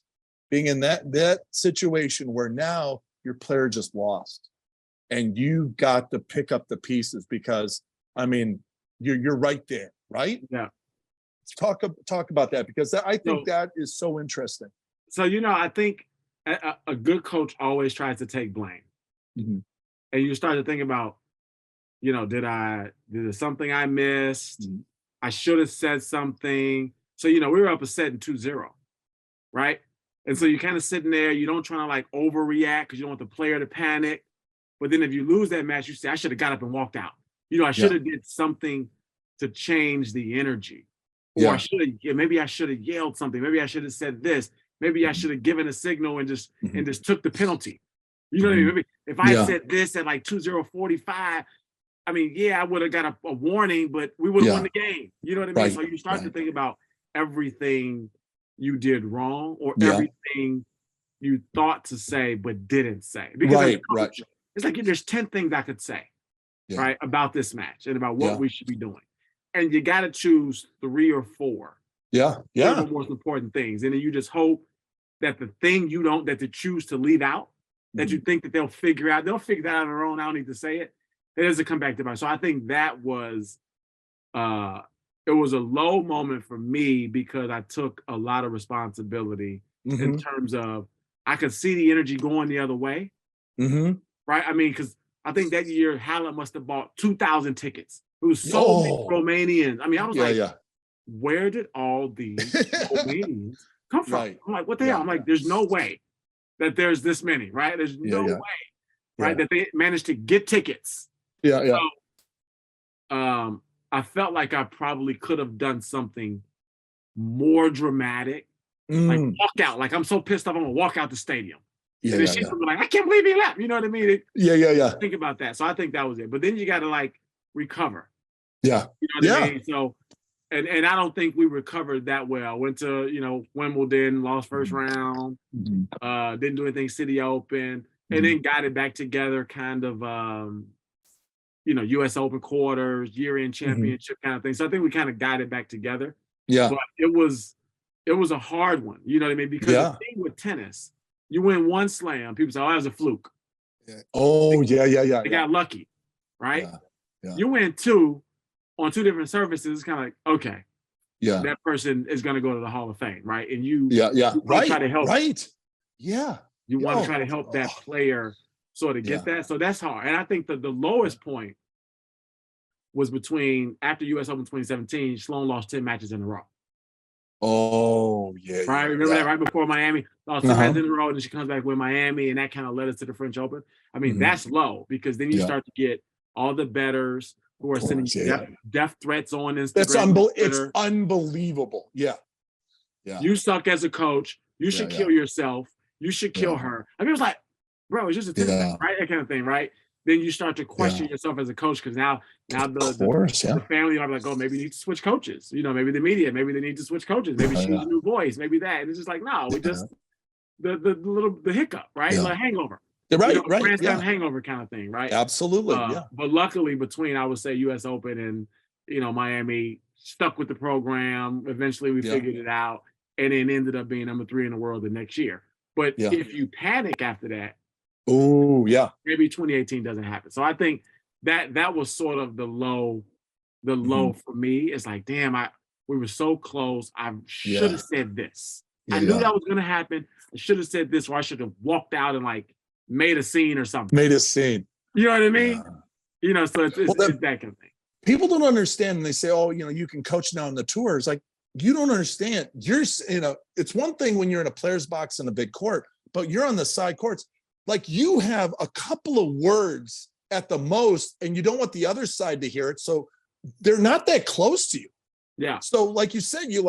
C: being in that situation where now your player just lost and you got to pick up the pieces, because I mean, you're right there, right?
B: Yeah.
C: Talk about that, because I think that is so interesting.
B: So, you know, I think a good coach always tries to take blame. And you start to think about, you know, did there something I missed? I should have said something. So, you know, we were up a set in 2-0, right? And so you're kind of sitting there, you don't try to like overreact because you don't want the player to panic. But then if you lose that match, you say, I should have got up and walked out. You know, I should have did something to change the energy. Or maybe I should have yelled something. Maybe I should have said this. Maybe I should have given a signal and just took the penalty. You know what I mean? Maybe if I said this at like 2-0-45, I mean, I would have got a warning, but we would have won the game. You know what I mean? Right. So you start to think about everything you did wrong or everything you thought to say but didn't say. Because it's like there's 10 things I could say, right, about this match and about what we should be doing. And you got to choose 3 or 4. The most important things. And then you just hope that the thing that they choose to leave out, that you think that they'll figure out on their own. I don't need to say it. It doesn't come back to mind. So I think that was, it was a low moment for me because I took a lot of responsibility in terms of, I could see the energy going the other way. Right. I mean, because I think that year Hallett must have bought 2,000 tickets. It was so many Romanians. I mean, I was where did all these Romanians come from? I'm like, what the hell? I'm like, there's no way that there's this many, right? There's no way, right, that they managed to get tickets. So, I felt like I probably could have done something more dramatic, like walk out. Like, I'm so pissed off, I'm gonna walk out the stadium. And then she's like, I can't believe he left. You know what I mean? Think about that. So I think that was it. But then you got to like recover. You know what I mean? So, and I don't think we recovered that well. Went to, you know, Wimbledon, lost first round, didn't do anything City Open, and then got it back together kind of, you know, US Open quarters, year-end championship kind of thing. So I think we kind of got it back together. But it was a hard one. You know what I mean? Because the thing with tennis, you win one slam, people say, oh, that was a fluke. They got lucky, right? You win 2 on 2 different surfaces. It's kind of like, okay, that person is going to go to the Hall of Fame, right? And you try to help. You want to try to help that player sort of get that. So that's hard. And I think that the lowest point was after US Open 2017, Sloane lost 10 matches in a row. Right? Remember that right before Miami? Lost 10 matches in a row, and then she comes back with Miami, and that kind of led us to the French Open. I mean, that's low, because then you start to get all the bettors who are sending death threats on Instagram.
C: It's unbelievable. You
B: suck as a coach. You should kill yourself. You should kill her. I mean, it was like, bro, it's just a tennis match, right? That kind of thing, right? Then you start to question yourself as a coach, because now the family are like, oh, maybe you need to switch coaches. You know, maybe the media, maybe they need to switch coaches. Maybe she needs a new voice, maybe that. And it's just like, no, we just the hiccup, right? Like hangover. Grand Slam hangover kind of thing, right?
C: Absolutely.
B: But luckily, between I would say US Open and, you know, Miami, stuck with the program. Eventually, we figured it out, and then ended up being number 3 in the world the next year. But if you panic after that, maybe 2018 doesn't happen. So I think that was sort of the low for me. It's like, damn, we were so close. I should have said this. I knew that was going to happen. I should have said this, or I should have walked out and like made a scene or something.
C: You know what
B: I mean? You know, so it's that kind of thing.
C: People don't understand, and they say, oh, you know, you can coach now on the tour. It's like, you don't understand. You know, it's one thing when you're in a player's box in a big court, but you're on the side courts. like you have a couple of words at the most, and you don't want the other side to hear it. So they're not that close to you.
B: Yeah.
C: So like you said, you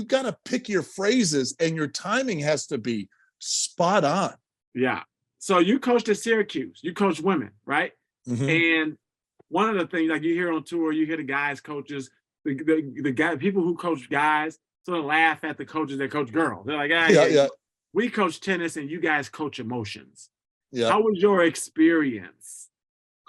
C: got to pick your phrases, and your timing has to be spot on.
B: Yeah. So you coached at Syracuse, you coached women, right?
C: Mm-hmm.
B: And one of the things, like you hear on tour, you hear the guys, coaches, the guy, people who coach guys sort of laugh at the coaches that coach girls. They're like, we coach tennis and you guys coach emotions. Yeah. How was your experience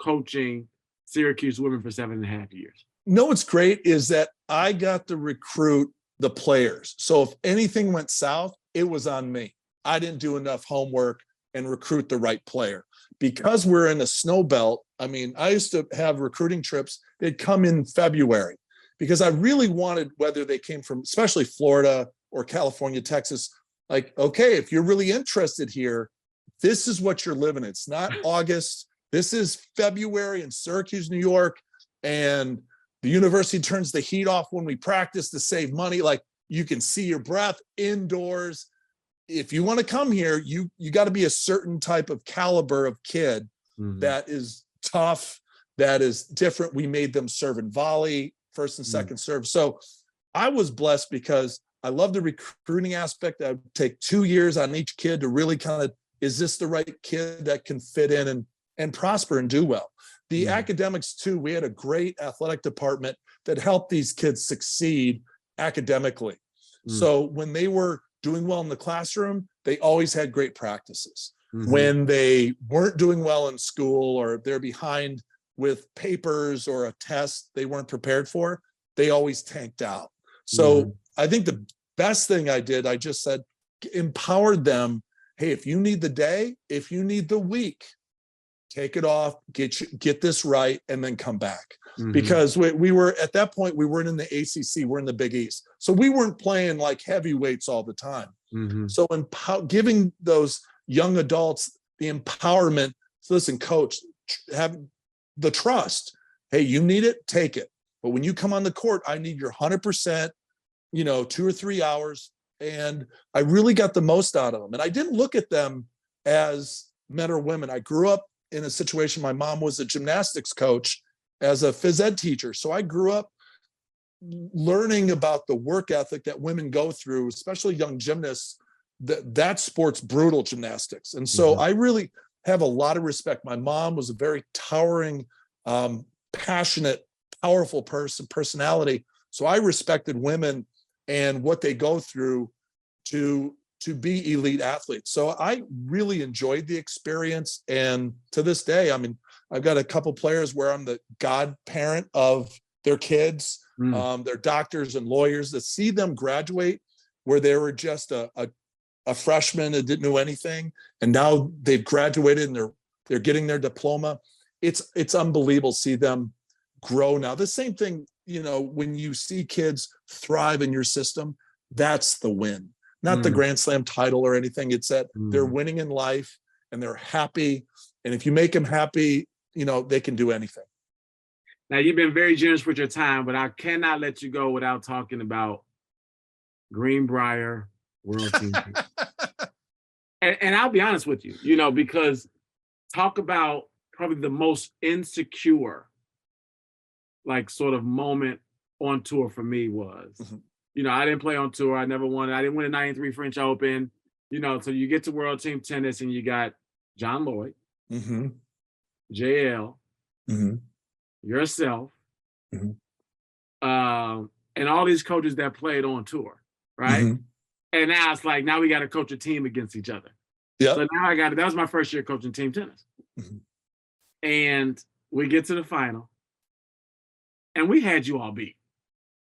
B: coaching Syracuse women for 7.5 years?
C: No, what's great is that I got to recruit the players. So if anything went south, it was on me. I didn't do enough homework and recruit the right player. Because we're in a snow belt, I mean, I used to have recruiting trips. They'd come in February because I really wanted, whether they came from especially Florida or California, Texas, like, okay, if you're really interested here, this is what you're living in. It's not August. This is February in Syracuse, New York. And the university turns the heat off when we practice to save money. Like, you can see your breath indoors. If you want to come here, you got to be a certain type of caliber of kid that is tough, that is different. We made them serve and volley, first and second serve. So I was blessed because I love the recruiting aspect. I would take 2 years on each kid to really kind of, is this the right kid that can fit in and prosper and do well? The academics too, we had a great athletic department that helped these kids succeed academically. So when they were doing well in the classroom, they always had great practices. When they weren't doing well in school, or they're behind with papers or a test they weren't prepared for, they always tanked out. So I think the best thing I did, I just said, empowered them. Hey, if you need the day, if you need the week, take it off, get this right, and then come back. Because we were, at that point, we weren't in the ACC, we're in the Big East. So we weren't playing like heavyweights all the time. So giving those young adults the empowerment, so listen, coach, have the trust. Hey, you need it, take it. But when you come on the court, I need your 100%, 2 or 3 hours. And I really got the most out of them. And I didn't look at them as men or women. I grew up in a situation, my mom was a gymnastics coach as a phys ed teacher. So I grew up learning about the work ethic that women go through, especially young gymnasts. That sport's brutal, gymnastics. And so I really have a lot of respect. My mom was a very towering, passionate, powerful personality. So I respected women and what they go through to be elite athletes. So I really enjoyed the experience. And to this day, I mean, I've got a couple players where I'm the godparent of their kids. They're doctors and lawyers. To see them graduate where they were just a freshman that didn't know anything, and now they've graduated and they're getting their diploma. It's unbelievable to see them grow. Now, the same thing, when you see kids thrive in your system, that's the win. Not the Grand Slam title or anything. It's that they're winning in life and they're happy. And if you make them happy, they can do anything.
B: Now, you've been very generous with your time, but I cannot let you go without talking about Greenbrier World Team. And I'll be honest with you, because talk about probably the most insecure, like, sort of moment on tour for me was, I didn't play on tour. I never won. I didn't win a 93 French Open, so you get to World Team Tennis and you got John Lloyd, JL, yourself, and all these coaches that played on tour, right? And now it's like, now we got to coach a team against each other. Yeah. So now that was my first year coaching team tennis. And we get to the final and we had you all beat.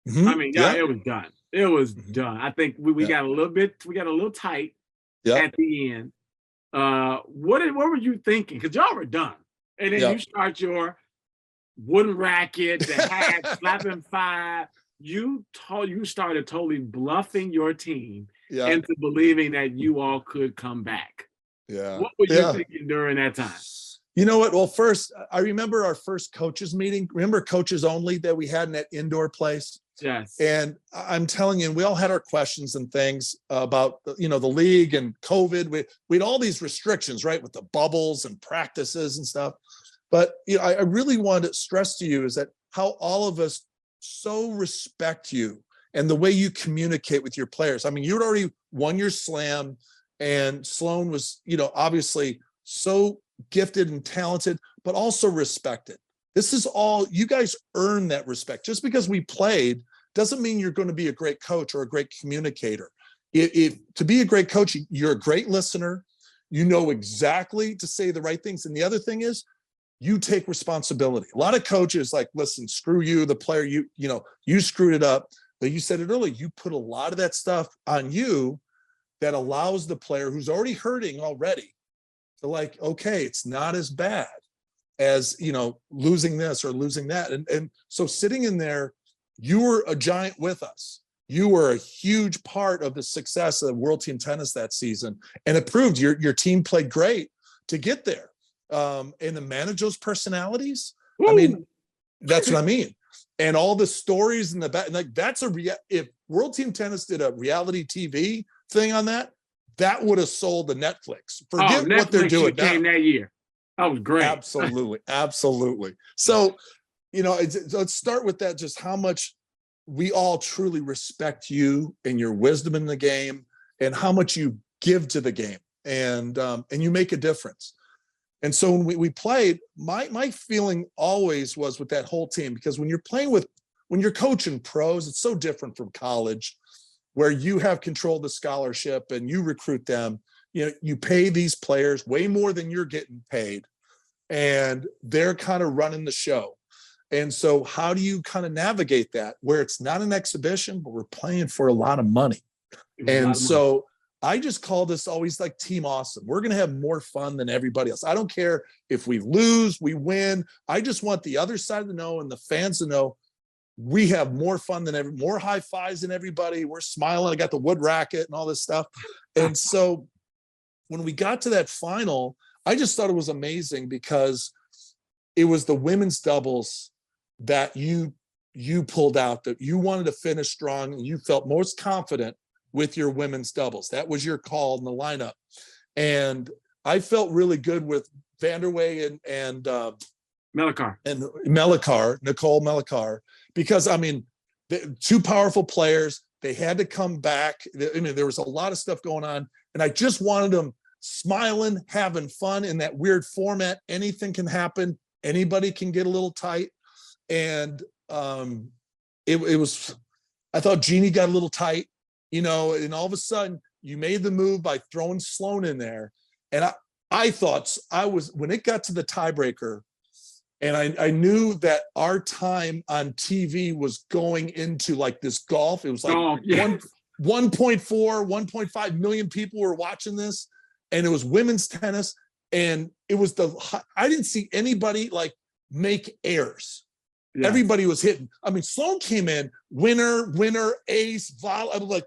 B: I mean, it was done. It was done. I think we got a little tight at the end. What were you thinking? Because y'all were done. And then you start your wooden racket, the hat, slapping five. You started totally bluffing your team into believing that you all could come back. Yeah. What were you thinking during that time?
C: You know what? Well, first, I remember our first coaches meeting. Remember coaches only that we had in that indoor place?
B: Yes.
C: And I'm telling you, we all had our questions and things about, the league and COVID. We had all these restrictions, right, with the bubbles and practices and stuff. But I really wanted to stress to you is that how all of us so respect you and the way you communicate with your players. I mean, you'd already won your slam, and Sloane was, obviously so gifted and talented, but also respected. This is all, you guys earn that respect. Just because we played doesn't mean you're going to be a great coach or a great communicator. If to be a great coach, you're a great listener. You know exactly to say the right things. And the other thing is, you take responsibility. A lot of coaches like, listen, screw you, the player, you screwed it up. But you said it earlier, you put a lot of that stuff on you that allows the player who's already hurting already to like, okay, it's not as bad as, losing this or losing that. And so sitting in there, you were a giant with us. You were a huge part of the success of World Team Tennis that season. And it proved your team played great to get there. And to manage those personalities, Woo! I mean, that's what I mean. And all the stories in the back, like if World Team Tennis did a reality TV thing on that would have sold the Netflix. Forget
B: Netflix
C: what they're doing now.
B: Came that year. That was great.
C: Absolutely. So, let's start with that, just how much we all truly respect you and your wisdom in the game and how much you give to the game, and you make a difference. And so when we played, my feeling always was with that whole team, because when you're coaching pros, it's so different from college, where you have control of the scholarship and you recruit them. You pay these players way more than you're getting paid, and they're kind of running the show. And so how do you kind of navigate that where it's not an exhibition, but we're playing for a lot of money? And so I just call this always like Team Awesome. We're going to have more fun than everybody else. I don't care if we lose, we win. I just want the other side to know and the fans to know we have more fun than more high fives than everybody. We're smiling. I got the wood racket and all this stuff. And so when we got to that final, I just thought it was amazing because it was the women's doubles that you pulled out, that you wanted to finish strong and you felt most confident with your women's doubles. That was your call in the lineup. And I felt really good with Vanderway and
B: Mellicar.
C: And Nicole Mellicar, because two powerful players. They had to come back. There was a lot of stuff going on, and I just wanted them smiling, having fun in that weird format. Anything can happen. Anybody can get a little tight. And it was, I thought Jeannie got a little tight, and all of a sudden you made the move by throwing Sloane in there. And I thought when it got to the tiebreaker, and I knew that our time on TV was going into like this golf. It was like 1.4, 1.5 million people were watching this, and it was women's tennis. And it was I didn't see anybody like make errors. Yeah. Everybody was hitting. Sloane came in, winner, ace, volley. I was like,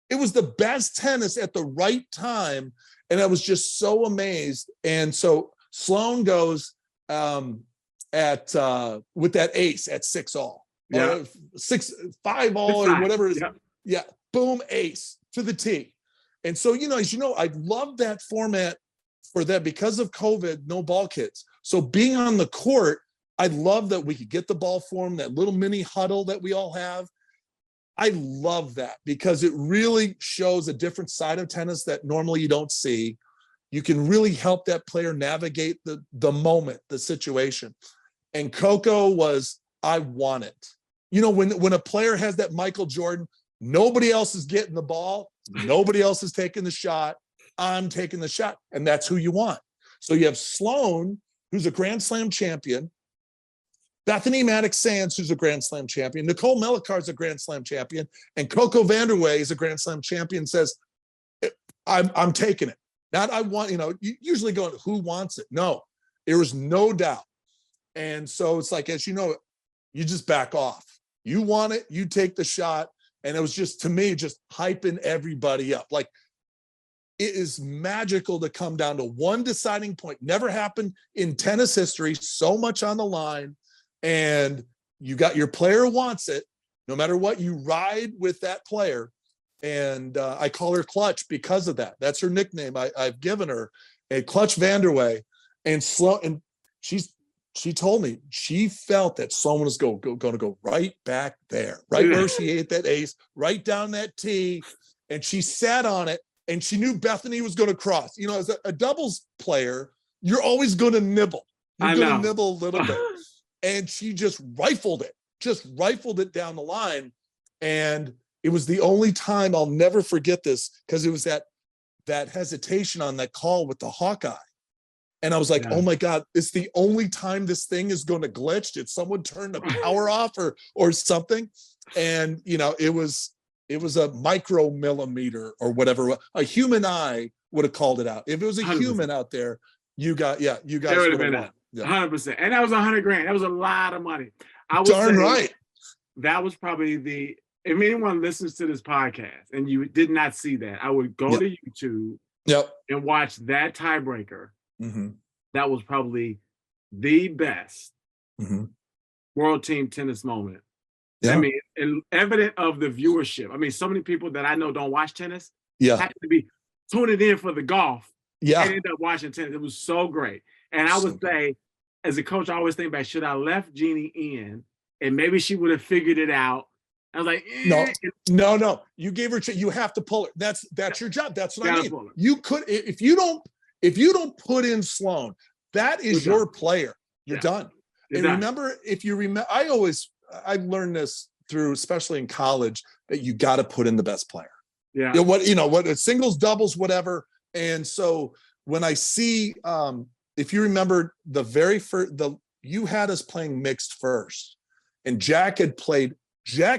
C: it was the best tennis at the right time. And I was just so amazed. And so Sloane goes with that ace at 6-all, or 5-all, or whatever it is. Yeah. Boom, ace to the tee. And so, as you know, I love that format for that because of COVID, no ball kids. So being on the court, I love that we could get the ball for them, that little mini huddle that we all have. I love that because it really shows a different side of tennis that normally you don't see. You can really help that player navigate the moment, the situation. And Coco was, I want it. When a player has that Michael Jordan, nobody else is getting the ball. Nobody else is taking the shot. I'm taking the shot. And that's who you want. So you have Sloane, who's a Grand Slam champion. Bethany Maddox-Sands, who's a Grand Slam champion. Nicole Mellicar is a Grand Slam champion. And Coco Vanderway is a Grand Slam champion, says, I'm taking it. Not I want, you usually go, who wants it? No, there was no doubt. And so it's like, as you know, you just back off. You want it, you take the shot. And it was just, to me, just hyping everybody up. Like, it is magical to come down to one deciding point. Never happened in tennis history, so much on the line. And you got your player wants it. No matter what, you ride with that player. And I call her Clutch because of that. That's her nickname I've given her, a Clutch Vanderway. And she told me she felt that Sloane was going to go right back there, right where she ate that ace, right down that tee. And she sat on it, and she knew Bethany was going to cross. You know, as a doubles player, you're always going to nibble. You're going to nibble a little bit. And she just rifled it down the line. And it was the only time, I'll never forget this, because it was that hesitation on that call with the Hawkeye. And I was like, oh my God, it's the only time this thing is going to glitch. Did someone turn the power off or something? And, you know, it was a micromillimeter or whatever. A human eye would have called it out. If it was a 100%. Human out there, you guys would have been won.
B: 100%. And that was $100,000. That was a lot of money. I would
C: Darn right.
B: That was probably if anyone listens to this podcast and you did not see that, I would go to YouTube and watch that tiebreaker. Mm-hmm. That was probably the best world team tennis moment. Yeah. I mean, and evident of the viewership. I mean, so many people that I know don't watch tennis have to be tuning in for the golf and end up watching tennis. It was so great. And I would say, as a coach, I always think back, should I left Jeannie in and maybe she would have figured it out? I was like,
C: no. You gave her, you have to pull it. That's your job. That's what I mean. You could, if you don't put in Sloane, that is your player. You're done. Remember, I learned this through, especially in college, that you got to put in the best player. Yeah. What singles, doubles, whatever. And so when I see, if you remember the very first, you had us playing mixed first, and Jack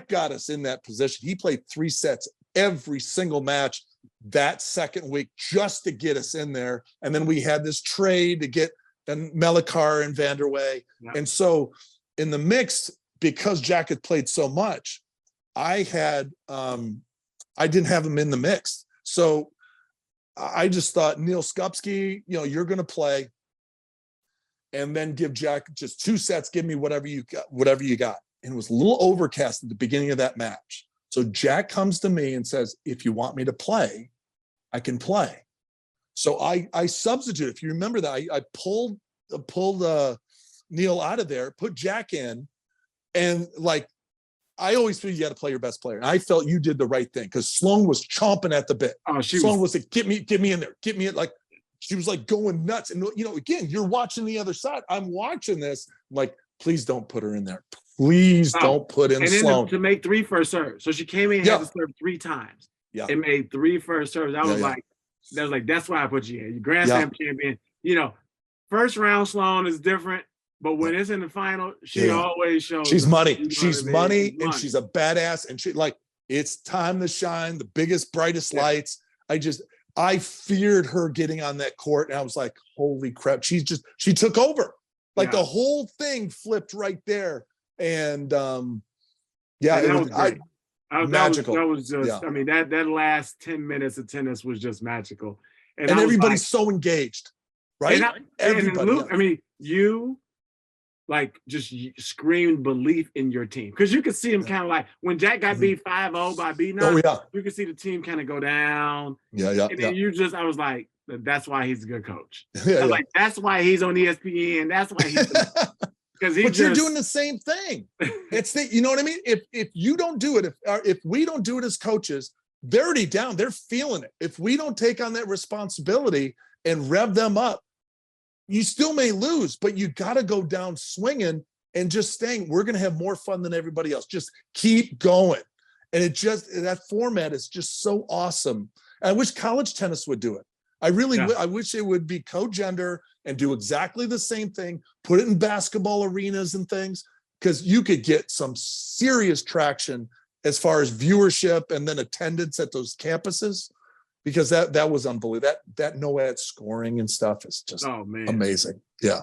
C: got us in that position. He played 3 sets every single match that second week just to get us in there. And then we had this trade to get Melikar and Vanderway. Yeah. And so in the mixed, because Jack had played so much, I didn't have him in the mix. So I just thought, Neil Skupski, you're going to play, and then give Jack just 2 sets. Give me whatever you got. And it was a little overcast at the beginning of that match. So Jack comes to me and says, if you want me to play, I can play. So I substitute. If you remember that, I pulled Neil out of there, put Jack in, and I always feel you got to play your best player. And I felt you did the right thing, because Sloane was chomping at the bit. Sloane was like, get me in there. Get me in. Like, she was like going nuts. And, again, you're watching the other side. I'm watching this. I'm like, please don't put her in there. Please don't put in Sloane.
B: And then to make 3 first serves. So she came in and had to serve 3 times. Yeah. It made 3 first serves. I was like, that's why I put you in. Your Grand Slam champion. First round Sloane is different. But when it's in the final, she always shows.
C: She's money. She's money, and she's a badass. And it's time to shine, the biggest, brightest lights. I feared her getting on that court, and I was like, holy crap. She took over. The whole thing flipped right there. And
B: that was great.
C: Magical.
B: That was just, I mean, that last 10 minutes of tennis was just magical.
C: And everybody's so engaged, right?
B: Everybody. Luke, I mean, you just screamed belief in your team, because you could see him kind of when Jack got beat 5-0 by B9. You could see the team kind of go down. And then I was like, that's why he's a good coach. Like, that's why he's on ESPN. That's why he's but
C: you're doing the same thing. You know what I mean? If you don't do it, if we don't do it as coaches, they're already down. They're feeling it. If we don't take on that responsibility and rev them up, you still may lose, but you got to go down swinging and just staying. We're going to have more fun than everybody else. Just keep going. And that format is just so awesome. I wish college tennis would do it. I really I wish it would be co-gender and do exactly the same thing, put it in basketball arenas and things, because you could get some serious traction as far as viewership and then attendance at those campuses, because that was unbelievable. That no ad scoring and stuff is just amazing. Yeah.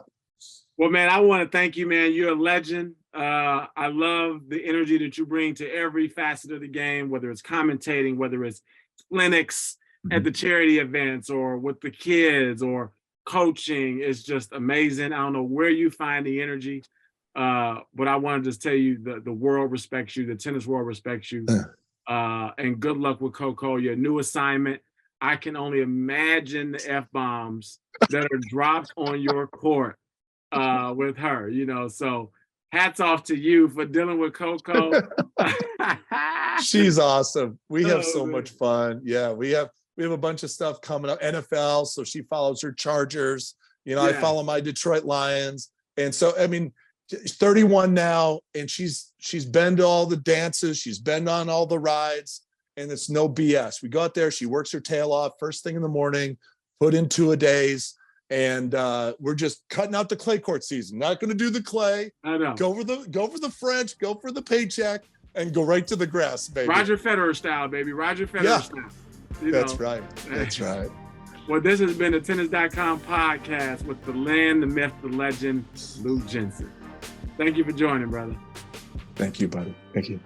B: Well, man, I want to thank you, man. You're a legend. I love the energy that you bring to every facet of the game, whether it's commentating, whether it's clinics at the charity events or with the kids or coaching. Is just amazing. I don't know where you find the energy, But I want to just tell you the world respects you, the tennis world respects you. And good luck with Coco, your new assignment. I can only imagine the F-bombs that are dropped on your court with her, so hats off to you for dealing with Coco.
C: She's awesome. We have so much fun. Yeah, we have a bunch of stuff coming up. NFL, so she follows her Chargers. I follow my Detroit Lions. And so, I mean, 31 now, and she's been to all the dances. She's been on all the rides, and it's no BS. We go out there. She works her tail off first thing in the morning, put in 2-a-days, and we're just cutting out the clay court season. Not going to do the clay. I know. Go for the French. Go for the paycheck, and go right to the grass, baby.
B: Roger Federer style, baby. Roger Federer style.
C: That's right. That's right.
B: Well, this has been the Tennis.com podcast with the land, the myth, the legend, Lou Jensen. Thank you for joining, brother.
C: Thank you, buddy. Thank you.